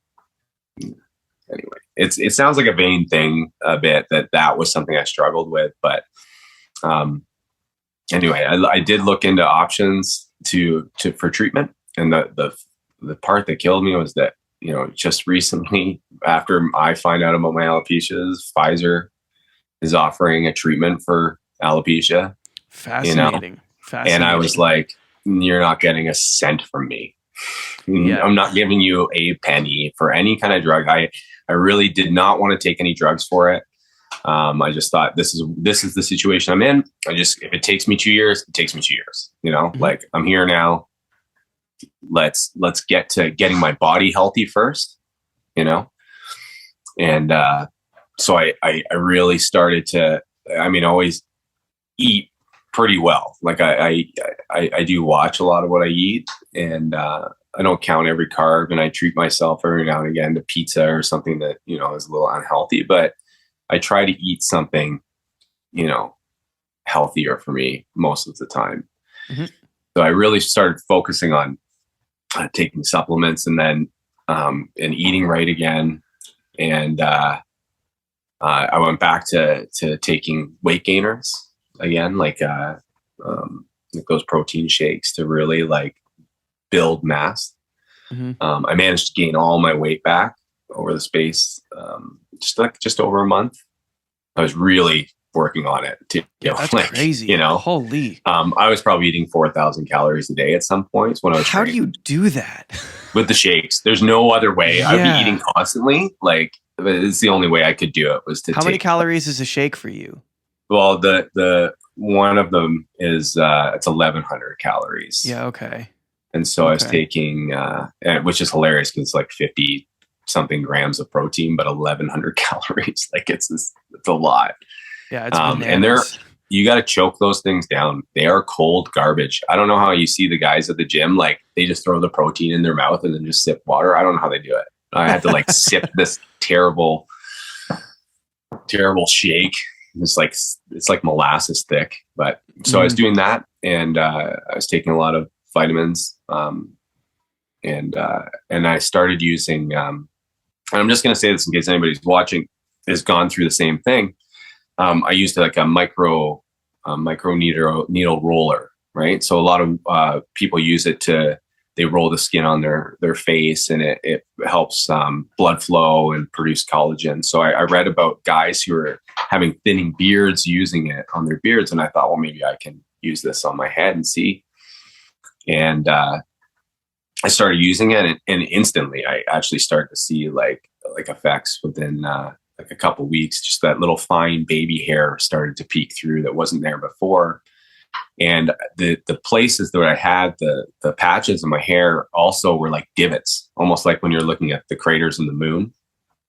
anyway, it sounds like a vain thing a bit that was something I struggled with. But anyway, I did look into options for treatment. And the part that killed me was that, just recently, after I find out about my alopecias, Pfizer is offering a treatment for alopecia. Fascinating. And I was like, you're not getting a cent from me. Yeah. I'm not giving you a penny for any kind of drug. I really did not want to take any drugs for it. I just thought this is the situation I'm in. If it takes me 2 years, it takes me 2 years, like I'm here now. Let's get to getting my body healthy first, and so I really started to, always eat pretty well. Like I do watch a lot of what I eat, and I don't count every carb, and I treat myself every now and again to pizza or something that is a little unhealthy, but I try to eat something healthier for me most of the time. So I really started focusing on taking supplements and then and eating right again. And I went back to taking weight gainers again, like those protein shakes to really like build mass. I managed to gain all my weight back over the space, just over a month. I was really working on it too. That's crazy. Holy. I was probably eating 4,000 calories a day at some points when I was How training. do you do that? With the shakes? There's no other way. I'd be eating constantly. Like, it's the only way I could do it was to How many calories is a shake for you? Well, the one of them is it's 1,100 calories. Yeah. Okay. And so I was taking, which is hilarious because it's like 50 something grams of protein, but 1,100 calories. Like it's a lot. Yeah, it's and you got to choke those things down. They are cold garbage. I don't know how you see the guys at the gym, like they just throw the protein in their mouth and then just sip water. I don't know how they do it. I had to like sip this terrible shake it's like molasses thick. But so I was doing that, and I was taking a lot of vitamins, and I started using. And I'm just going to say this in case anybody's watching has gone through the same thing. I used like a micro needle roller, right? So a lot of people use it they roll the skin on their face, and it helps blood flow and produce collagen. So I read about guys who are having thinning beards using it on their beards, and I thought, well, maybe I can use this on my head and see. And I started using it, and instantly I actually started to see like effects within like a couple weeks. Just that little fine baby hair started to peek through that wasn't there before. And the places that I had the patches in my hair also were like divots, almost like when you're looking at the craters in the moon.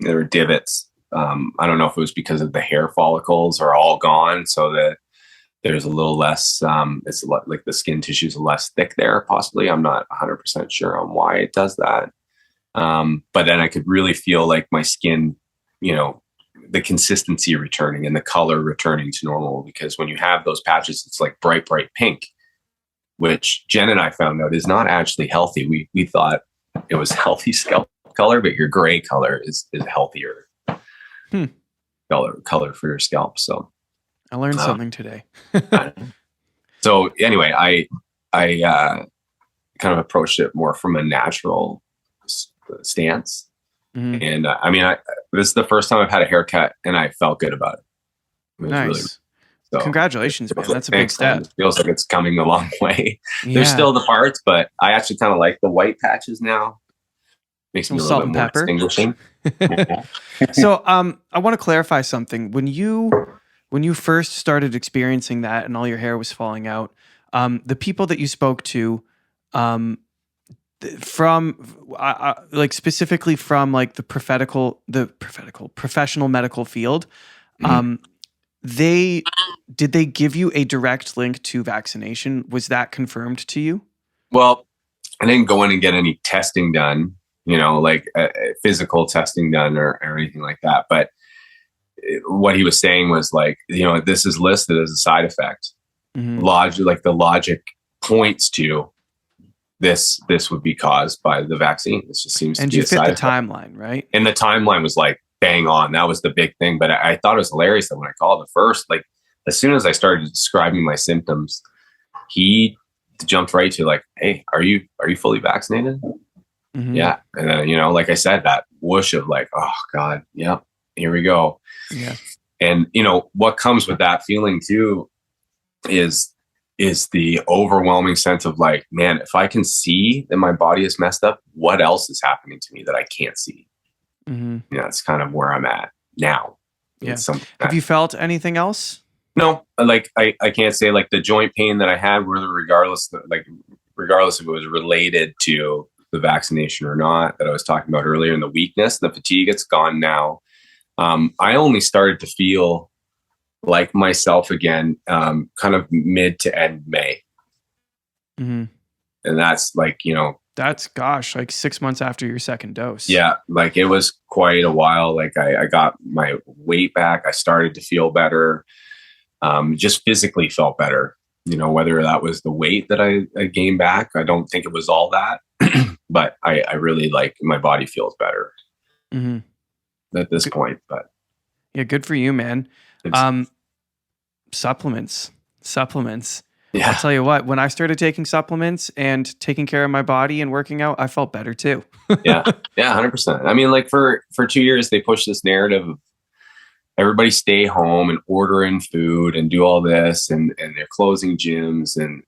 There were divots. I don't know if it was because of the hair follicles are all gone, so that there's a little less. It's a lot, like the skin tissue is less thick there. Possibly, I'm not 100% sure on why it does that. But then I could really feel like my skin, the consistency returning and the color returning to normal, because when you have those patches, it's like bright pink, which Jen and I found out is not actually healthy. We thought it was healthy scalp color, but your gray color is healthier color for your scalp. So I learned something today. So anyway, I kind of approached it more from a natural stance. Mm-hmm. And I mean, this is the first time I've had a haircut, and I felt good about it. Nice. Really, so congratulations, man. That's a big step. It feels like it's coming a long way. Yeah. There's still the parts, but I actually kind of like the white patches now. Makes me a little bit more distinguishing. So I want to clarify something. When you first started experiencing that and all your hair was falling out, the people that you spoke to, from like specifically from like the professional medical field, did they give you a direct link to vaccination? Was that confirmed to you? Well, I didn't go in and get any testing done, like physical testing done or anything like that. But what he was saying was like, this is listed as a side effect. Like the logic points to this would be caused by the vaccine. This just seems to be a side effect. And you fit the timeline, right? And the timeline was like bang on. That was the big thing. But I thought it was hilarious that when I called at first, like as soon as I started describing my symptoms, he jumped right to like, hey, are you fully vaccinated? Mm-hmm. Yeah. And then, like I said, that whoosh of like, oh God, yeah, here we go. Yeah. And what comes with that feeling too is the overwhelming sense of like, man, if I can see that my body is messed up, what else is happening to me that I can't see? Mm-hmm. That's kind of where I'm at now. Yeah. Have you felt anything else? No, like I can't say like the joint pain that I had, regardless if it was related to the vaccination or not, that I was talking about earlier, and the weakness, the fatigue, it's gone now. I only started to feel like myself again, kind of mid to end May. Mm-hmm. And that's like, that's like 6 months after your second dose. Yeah. Like it was quite a while. Like I got my weight back. I started to feel better. Just physically felt better, whether that was the weight that I gained back. I don't think it was all that, but I really like my body feels better at this point, but yeah, good for you, man. Supplements. Yeah. I'll tell you what, when I started taking supplements and taking care of my body and working out, I felt better too. Yeah, 100%. I mean, like for 2 years, they pushed this narrative of everybody stay home and order in food and do all this, and they're closing gyms and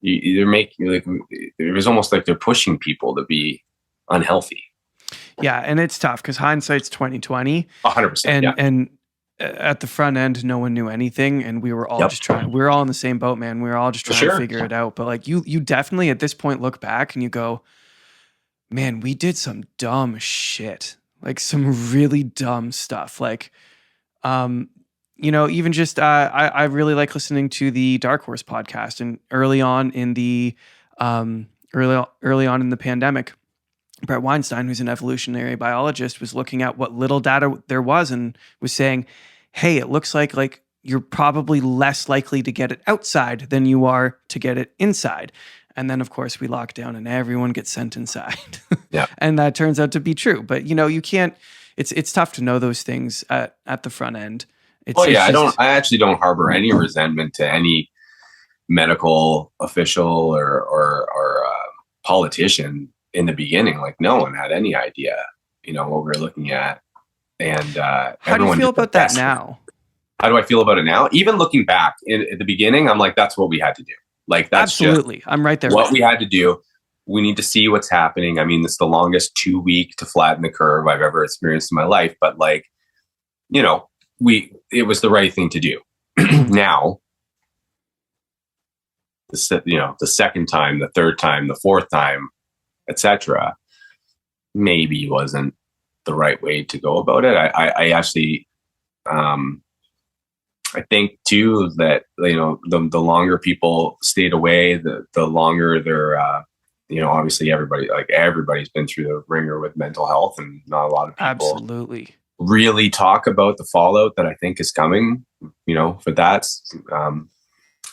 they're making like, it was almost like they're pushing people to be unhealthy. Yeah, and it's tough because hindsight's 2020. 100%. And at the front end, no one knew anything, and we were all just trying. We were all in the same boat, man. We were all just trying to figure it out. But like you definitely at this point look back and you go, man, we did some dumb shit, like some really dumb stuff. Like, even just I really like listening to the Dark Horse podcast, and early on in the pandemic, Brett Weinstein, who's an evolutionary biologist, was looking at what little data there was and was saying, hey, it looks like you're probably less likely to get it outside than you are to get it inside. And then, of course, we lock down and everyone gets sent inside. Yeah. And that turns out to be true. But, you can't, it's tough to know those things at the front end. I actually don't harbor any resentment to any medical official or politician in the beginning. Like, no one had any idea, what we were looking at. And how do you feel about that now? How do I feel about it now? Even looking back at the beginning, I'm like, that's what we had to do. Like, that's absolutely. I'm right there. What we had to do. We need to see what's happening. I mean, it's the longest 2 week to flatten the curve I've ever experienced in my life. But it was the right thing to do. Now, the second time, the third time, the fourth time, etc., maybe wasn't the right way to go about it. I actually, I think too that the longer people stayed away, the longer they're obviously everybody's been through the ringer with mental health, and not a lot of people absolutely really talk about the fallout that I think is coming. For that,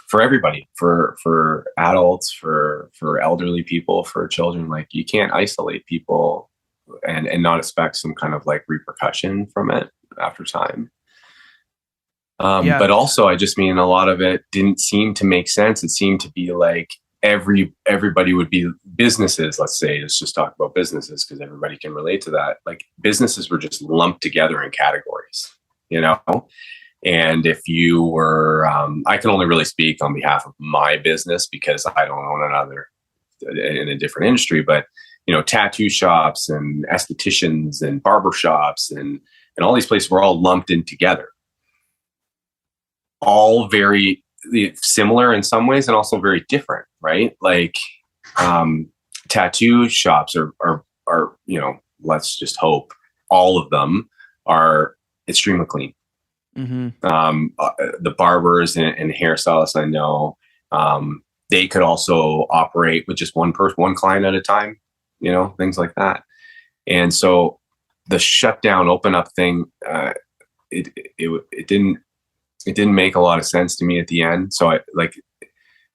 for everybody, for adults, for elderly people, for children. Like, you can't isolate people and not expect some kind of like repercussion from it after time. But also, I just mean, a lot of it didn't seem to make sense. It seemed to be like everybody would be businesses. Let's just talk about businesses because everybody can relate to that. Like, businesses were just lumped together in categories, and if you were, I can only really speak on behalf of my business because I don't own another in a different industry, but tattoo shops and estheticians and barber shops and all these places were all lumped in together. All very similar in some ways and also very different, right? Like, tattoo shops are let's just hope all of them are extremely clean. Mm-hmm. The barbers and hairstylists I know, they could also operate with just one person, one client at a time, things like that. And so the shutdown, open up thing, it didn't make a lot of sense to me at the end. So I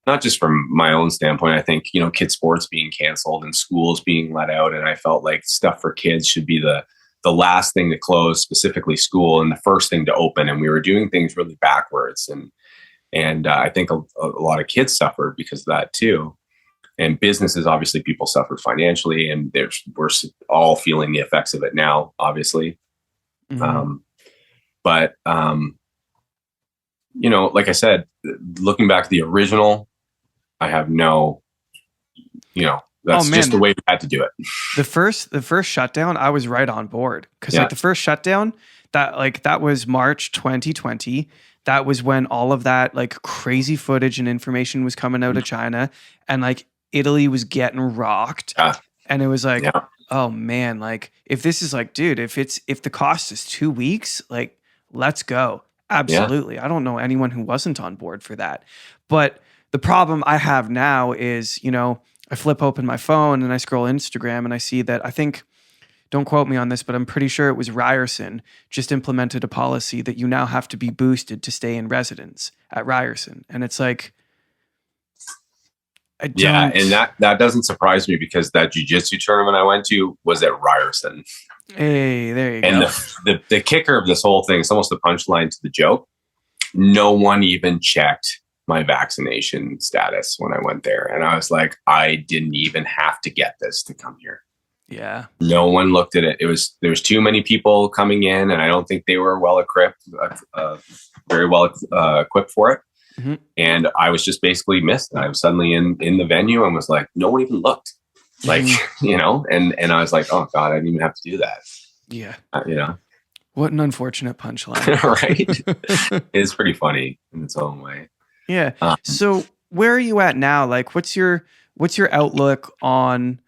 not just from my own standpoint, I think, kids sports being canceled and schools being let out. And I felt like stuff for kids should be the last thing to close, specifically school, and the first thing to open. And we were doing things really backwards. And I think a lot of kids suffered because of that too. And businesses, obviously people suffered financially, and we're all feeling the effects of it now, obviously. Mm-hmm. But like I said, looking back at the original, I have that's just the way we had to do it. The first shutdown, I was right on board because the first shutdown that was March 2020. That was when all of that crazy footage and information was coming out of China, and Italy was getting rocked. And it was oh man, if this is dude, if the cost is 2 weeks, let's go. Absolutely. Yeah. I don't know anyone who wasn't on board for that. But the problem I have now is, I flip open my phone and I scroll Instagram and I see that, I think, don't quote me on this, but I'm pretty sure it was Ryerson just implemented a policy that you now have to be boosted to stay in residence at Ryerson. And it's and that doesn't surprise me because that jiu-jitsu tournament I went to was at Ryerson. Hey, there you go. And the kicker of this whole thing, it's almost the punchline to the joke. No one even checked my vaccination status when I went there. And I was like, I didn't even have to get this to come here. Yeah. No one looked at it. There was too many people coming in, and I don't think they were very well equipped for it. Mm-hmm. And I was just basically missed. I was suddenly in the venue and was like, no one even looked. And I was like, oh God, I didn't even have to do that. Yeah. What an unfortunate punchline. Right. It's pretty funny in its own way. Yeah. So where are you at now? What's your outlook on,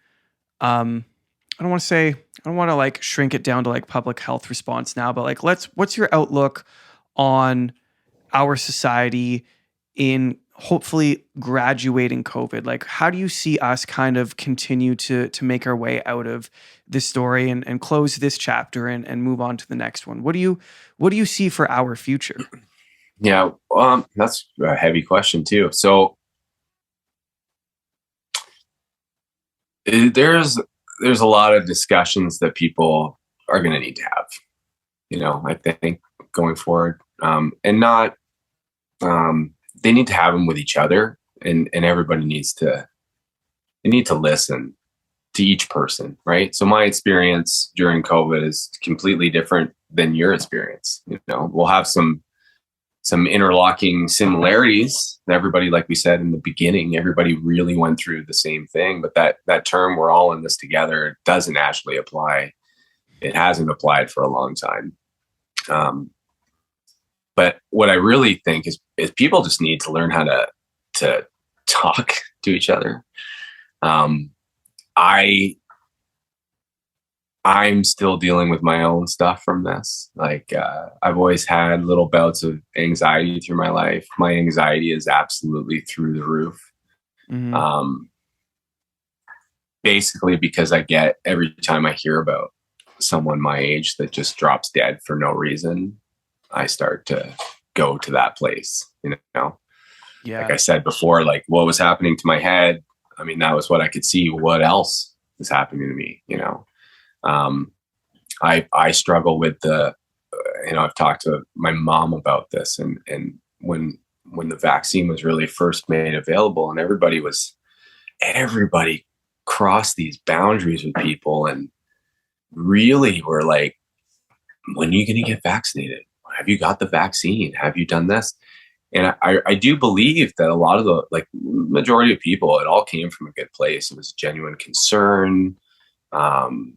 I don't want to shrink it down to public health response now, but what's your outlook on our society in hopefully graduating COVID? Like, how do you see us kind of continue to make our way out of this story and close this chapter and move on to the next one? What do you see for our future? Yeah, that's a heavy question too. So there's a lot of discussions that people are going to need to have, I think, going forward, and not they need to have them with each other, and everybody needs to listen to each person, right? So my experience during COVID is completely different than your experience. We'll have some interlocking similarities. Everybody, like we said in the beginning, everybody really went through the same thing, but that term, we're all in this together, doesn't actually apply. It hasn't applied for a long time. But what I really think is people just need to learn how to talk to each other. I'm still dealing with my own stuff from this. Like, I've always had little bouts of anxiety through my life. My anxiety is absolutely through the roof. Mm-hmm. Basically because I get, every time I hear about someone my age that just drops dead for no reason, I start to go to that place, Yeah. Like I said before, like what was happening to my head, I mean, that was what I could see. What else is happening to me, I struggle with I've talked to my mom about this, and when the vaccine was really first made available, and everybody crossed these boundaries with people and really were like, when are you going to get vaccinated? Have you got the vaccine? Have you done this? And I do believe that a lot of the majority of people, it all came from a good place. It was genuine concern, either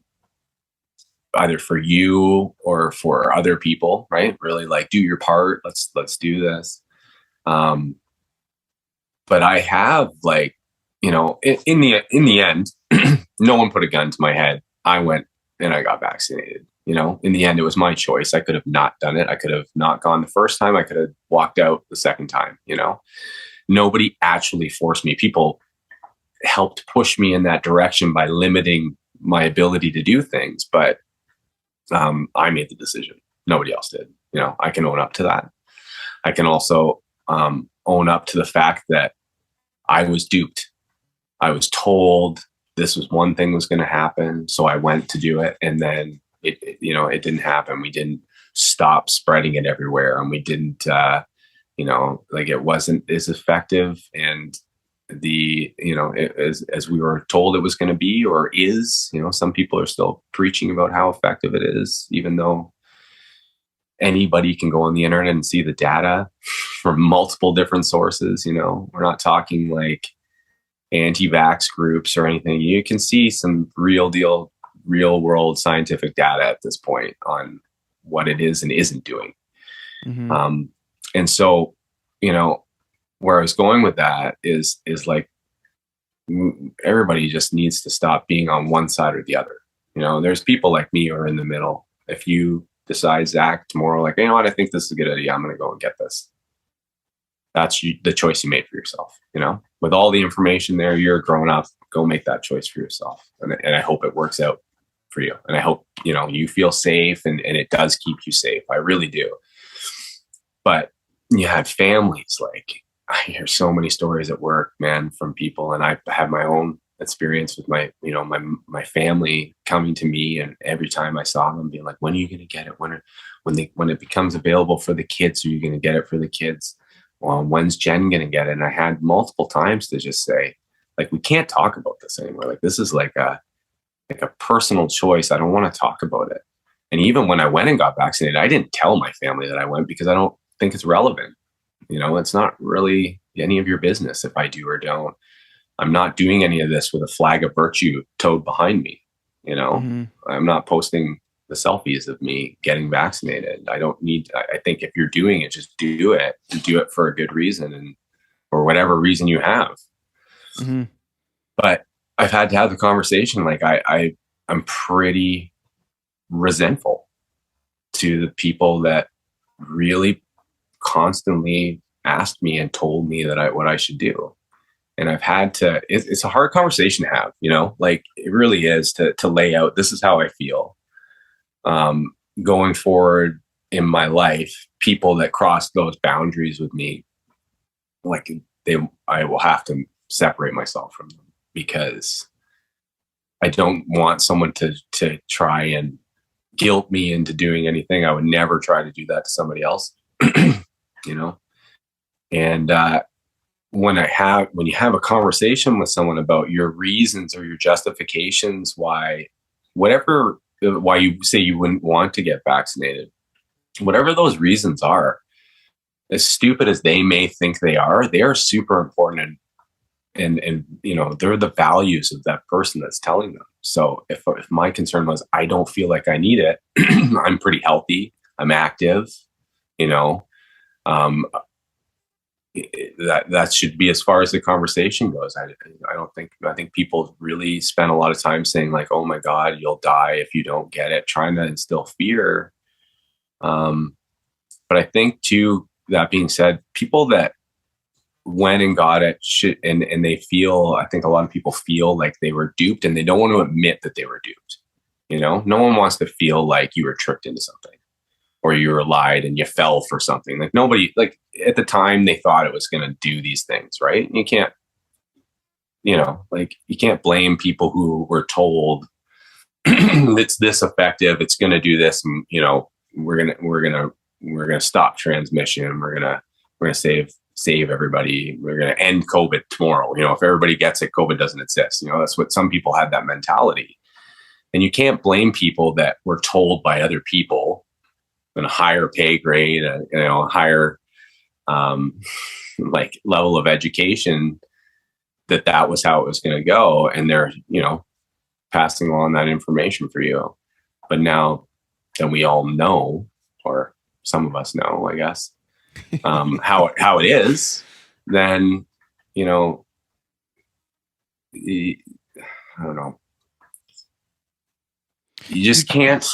for you or for other people, right? Really like, do your part. Let's do this. But I have in the end, no one put a gun to my head. I went and I got vaccinated. In the end, it was my choice. I could have not done it. I could have not gone the first time. I could have walked out the second time. Nobody actually forced me. People helped push me in that direction by limiting my ability to do things. But I made the decision. Nobody else did. I can own up to that. I can also own up to the fact that I was duped. I was told this was one thing was going to happen. So I went to do it. And then it didn't happen. We didn't stop spreading it everywhere. And we didn't, it wasn't as effective. And as we were told it was going to be, or is, some people are still preaching about how effective it is, even though anybody can go on the internet and see the data from multiple different sources. We're not talking like anti-vax groups or anything. You can see some real world scientific data at this point on what it is and isn't doing. Mm-hmm. And so, where I was going with that is like, everybody just needs to stop being on one side or the other. There's people like me who are in the middle. If you decide, Zach, tomorrow, like, what, I think this is a good idea, I'm going to go and get this. That's the choice you made for yourself. With all the information there, you're grown up, go make that choice for yourself. And I hope it works out for you. And I hope, you feel safe and it does keep you safe. I really do. But you had families, like, I hear so many stories at work, man, from people. And I have my own experience with my family coming to me. And every time I saw them being like, when are you going to get it? When it becomes available for the kids, are you going to get it for the kids? Well, when's Jen going to get it? And I had multiple times to just say, like, we can't talk about this anymore. Like, this is like a personal choice. I don't want to talk about it. And even when I went and got vaccinated, I didn't tell my family that I went because I don't think it's relevant. It's not really any of your business if I do or don't. I'm not doing any of this with a flag of virtue towed behind me. Mm-hmm. I'm not posting the selfies of me getting vaccinated. I don't need, I think if you're doing it, just do it and do it for a good reason and for whatever reason you have. Mm-hmm. But I've had to have the conversation. Like I'm pretty resentful to the people that really constantly asked me and told me that what I should do. And I've had to, it's a hard conversation to have, like it really is to lay out, this is how I feel. Going forward in my life, people that cross those boundaries with me, like I will have to separate myself from them, because I don't want someone to try and guilt me into doing anything. I would never try to do that to somebody else, and, when you have a conversation with someone about your reasons or your justifications why you say you wouldn't want to get vaccinated, whatever those reasons are, as stupid as they may think they are super important, and they're the values of that person that's telling them. So if my concern was, I don't feel like I need it, I'm pretty healthy, I'm active, that should be as far as the conversation goes. I think people really spend a lot of time saying like, oh my God, you'll die if you don't get it, trying to instill fear. But I think too, that being said, people that went and got it should, and they feel, I think a lot of people feel like they were duped, and they don't want to admit that they were duped. No one wants to feel like you were tricked into something, or you were lied and you fell for something. Like nobody, like at the time they thought it was going to do these things, right? You can't, you can't blame people who were told it's this effective, it's going to do this, and we're going to stop transmission, we're going to save everybody, we're going to end COVID tomorrow. If everybody gets it, COVID doesn't exist. That's what some people had, that mentality. And you can't blame people that were told by other people in a higher pay grade, a higher like level of education, that was how it was going to go, and they're passing along that information for you. But now that we all know, or some of us know, I guess, how it is, then I don't know. You just can't.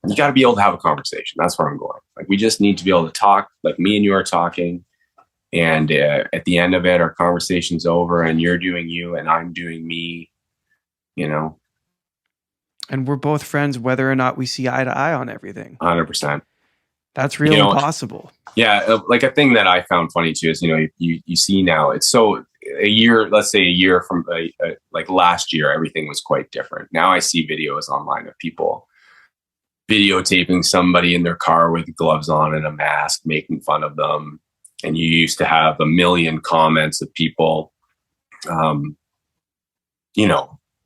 You got to be able to have a conversation. That's where I'm going. Like, we just need to be able to talk, like me and you are talking. And at the end of it, our conversation's over, and you're doing you and I'm doing me, And we're both friends, whether or not we see eye to eye on everything. 100%. That's real impossible. Yeah. Like a thing that I found funny too is, you see now, it's so let's say a year from like last year, everything was quite different. Now I see videos online of people videotaping somebody in their car with gloves on and a mask, making fun of them. And you used to have a million comments of people,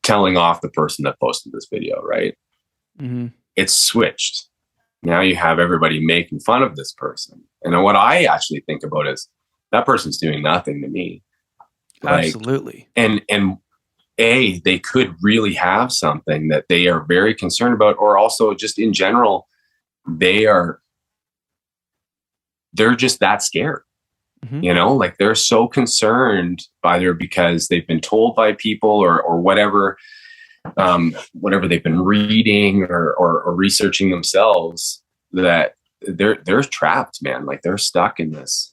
telling off the person that posted this video, right? Mm-hmm. It's switched. Now you have everybody making fun of this person. And what I actually think about is, that person's doing nothing to me. Absolutely. And they could really have something that they are very concerned about, or also just in general, they're just that scared. Mm-hmm. Like they're so concerned either because they've been told by people or whatever, whatever they've been reading or researching themselves, that they're trapped, man. Like they're stuck in this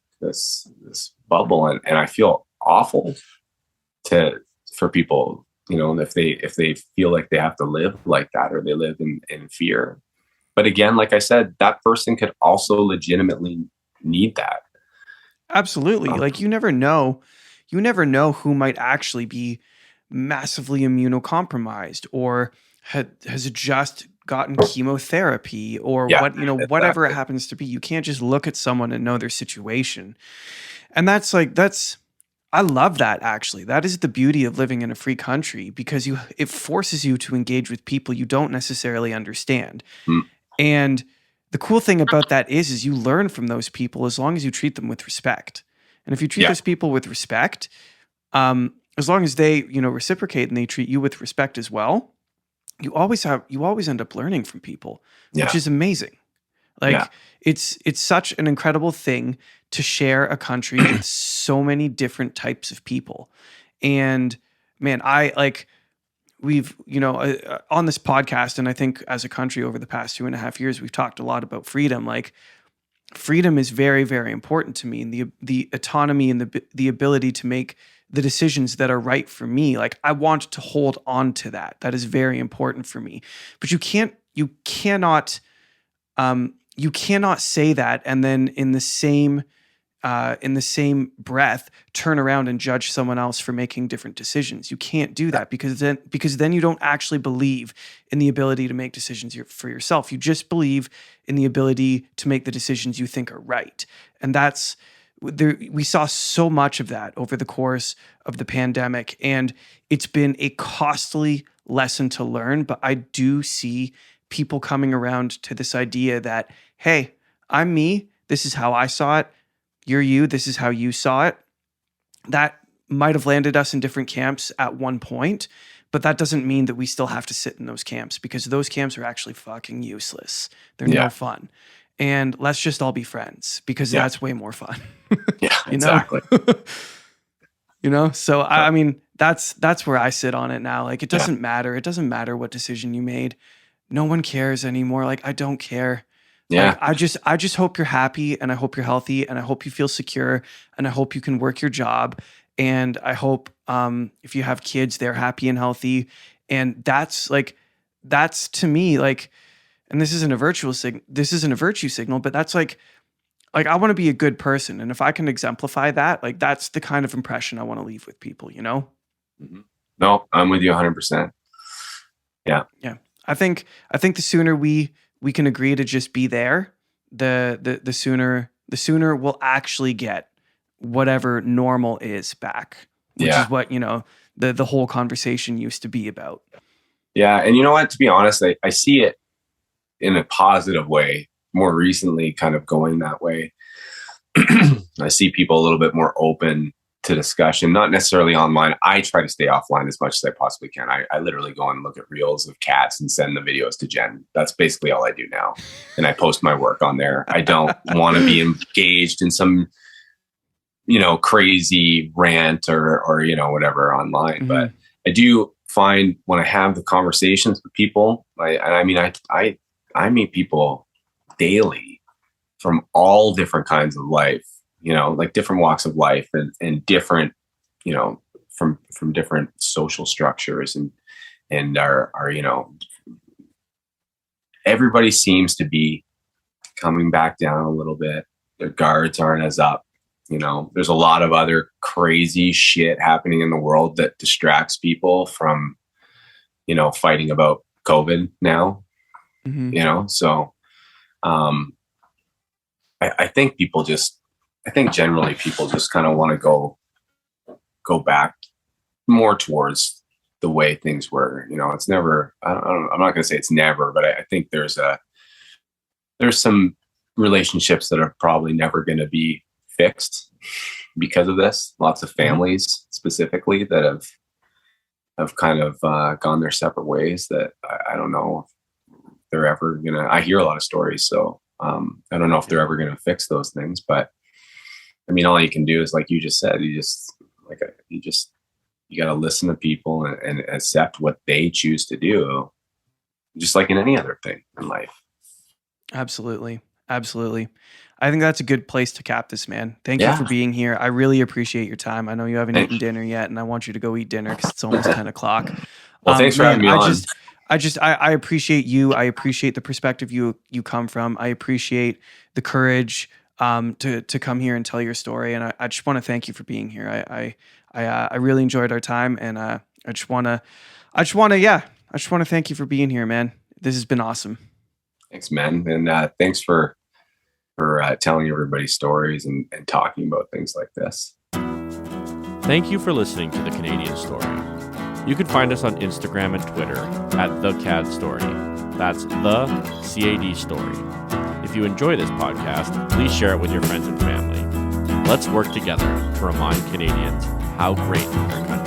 bubble. And I feel awful for people, if they feel like they have to live like that, or they live in fear. But again, like I said, that person could also legitimately need that. Absolutely. Like you never know who might actually be massively immunocompromised, or has just gotten chemotherapy, or whatever it happens to be. You can't just look at someone and know their situation. And I love that, actually. That is the beauty of living in a free country, because it forces you to engage with people you don't necessarily understand. And the cool thing about that is you learn from those people as long as you treat them with respect. And if you treat those people with respect, as long as they, reciprocate and they treat you with respect as well, you always end up learning from people, which is amazing. Like it's such an incredible thing to share a country with so many different types of people. And man, we've, on this podcast, and I think as a country over the past 2.5 years, we've talked a lot about freedom. Like, freedom is very, very important to me, and the autonomy and the ability to make the decisions that are right for me. Like, I want to hold on to that. That is very important for me. But you cannot say that and then in the same breath turn around and judge someone else for making different decisions. You can't do that, because then you don't actually believe in the ability to make decisions for yourself. You just believe in the ability to make the decisions you think are right. And we saw so much of that over the course of the pandemic, and it's been a costly lesson to learn. But I do see people coming around to this idea that, hey, I'm me. This is how I saw it. You're you. This is how you saw it. That might have landed us in different camps at one point, but that doesn't mean that we still have to sit in those camps, because those camps are actually fucking useless. They're no fun. And let's just all be friends, because that's way more fun. Yeah, exactly. So I mean, that's where I sit on it now. Like, it doesn't matter. It doesn't matter what decision you made. No one cares anymore. Like, I don't care. Yeah. Like, I just hope you're happy, and I hope you're healthy, and I hope you feel secure, and I hope you can work your job. And I hope if you have kids, they're happy and healthy. And that's to me, like, and this isn't a virtue signal, but that's like I want to be a good person. And if I can exemplify that, like, that's the kind of impression I want to leave with people, Mm-hmm. No, I'm with you 100%. Yeah. Yeah. I think the sooner we can agree to just be there, the sooner we'll actually get whatever normal is back, which is what, the whole conversation used to be about. Yeah. And you know what, to be honest, I see it in a positive way more recently, kind of going that way. I see people a little bit more open to discussion, not necessarily online. I try to stay offline as much as I possibly can. I literally go and look at reels of cats and send the videos to Jen. That's basically all I do now. And I post my work on there. I don't want to be engaged in some, crazy rant or whatever online. Mm-hmm. But I do find when I have the conversations with people, I meet people daily from all different kinds of life, like different walks of life and different, from different social structures and are, everybody seems to be coming back down a little bit. Their guards aren't as up. There's a lot of other crazy shit happening in the world that distracts people from, fighting about COVID now, so, I think generally people just kind of want to go back more towards the way things were. It's never, I'm not going to say it's never, but I think there's some relationships that are probably never going to be fixed because of this. Lots of families specifically that have kind of gone their separate ways that I don't know if they're ever gonna. I hear a lot of stories, so I don't know if they're ever gonna fix those things. But I mean, all you can do is, like you just said, you got to listen to people and accept what they choose to do, just like in any other thing in life. Absolutely. I think that's a good place to cap this, man. Thank you for being here. I really appreciate your time. I know you haven't eaten dinner yet, and I want you to go eat dinner because it's almost 10 o'clock. Well, thanks for having me on. I appreciate you. I appreciate the perspective you come from. I appreciate the courage to come here and tell your story. And I just want to thank you for being here. I really enjoyed our time, and I just want to thank you for being here, man. This has been awesome. Thanks, man. And thanks for telling everybody stories and talking about things like this. Thank you for listening to The Canadian Story. You can find us on Instagram and Twitter at TheCAD That's the CAD Story. If you enjoy this podcast, please share it with your friends and family. Let's work together to remind Canadians how great our country is.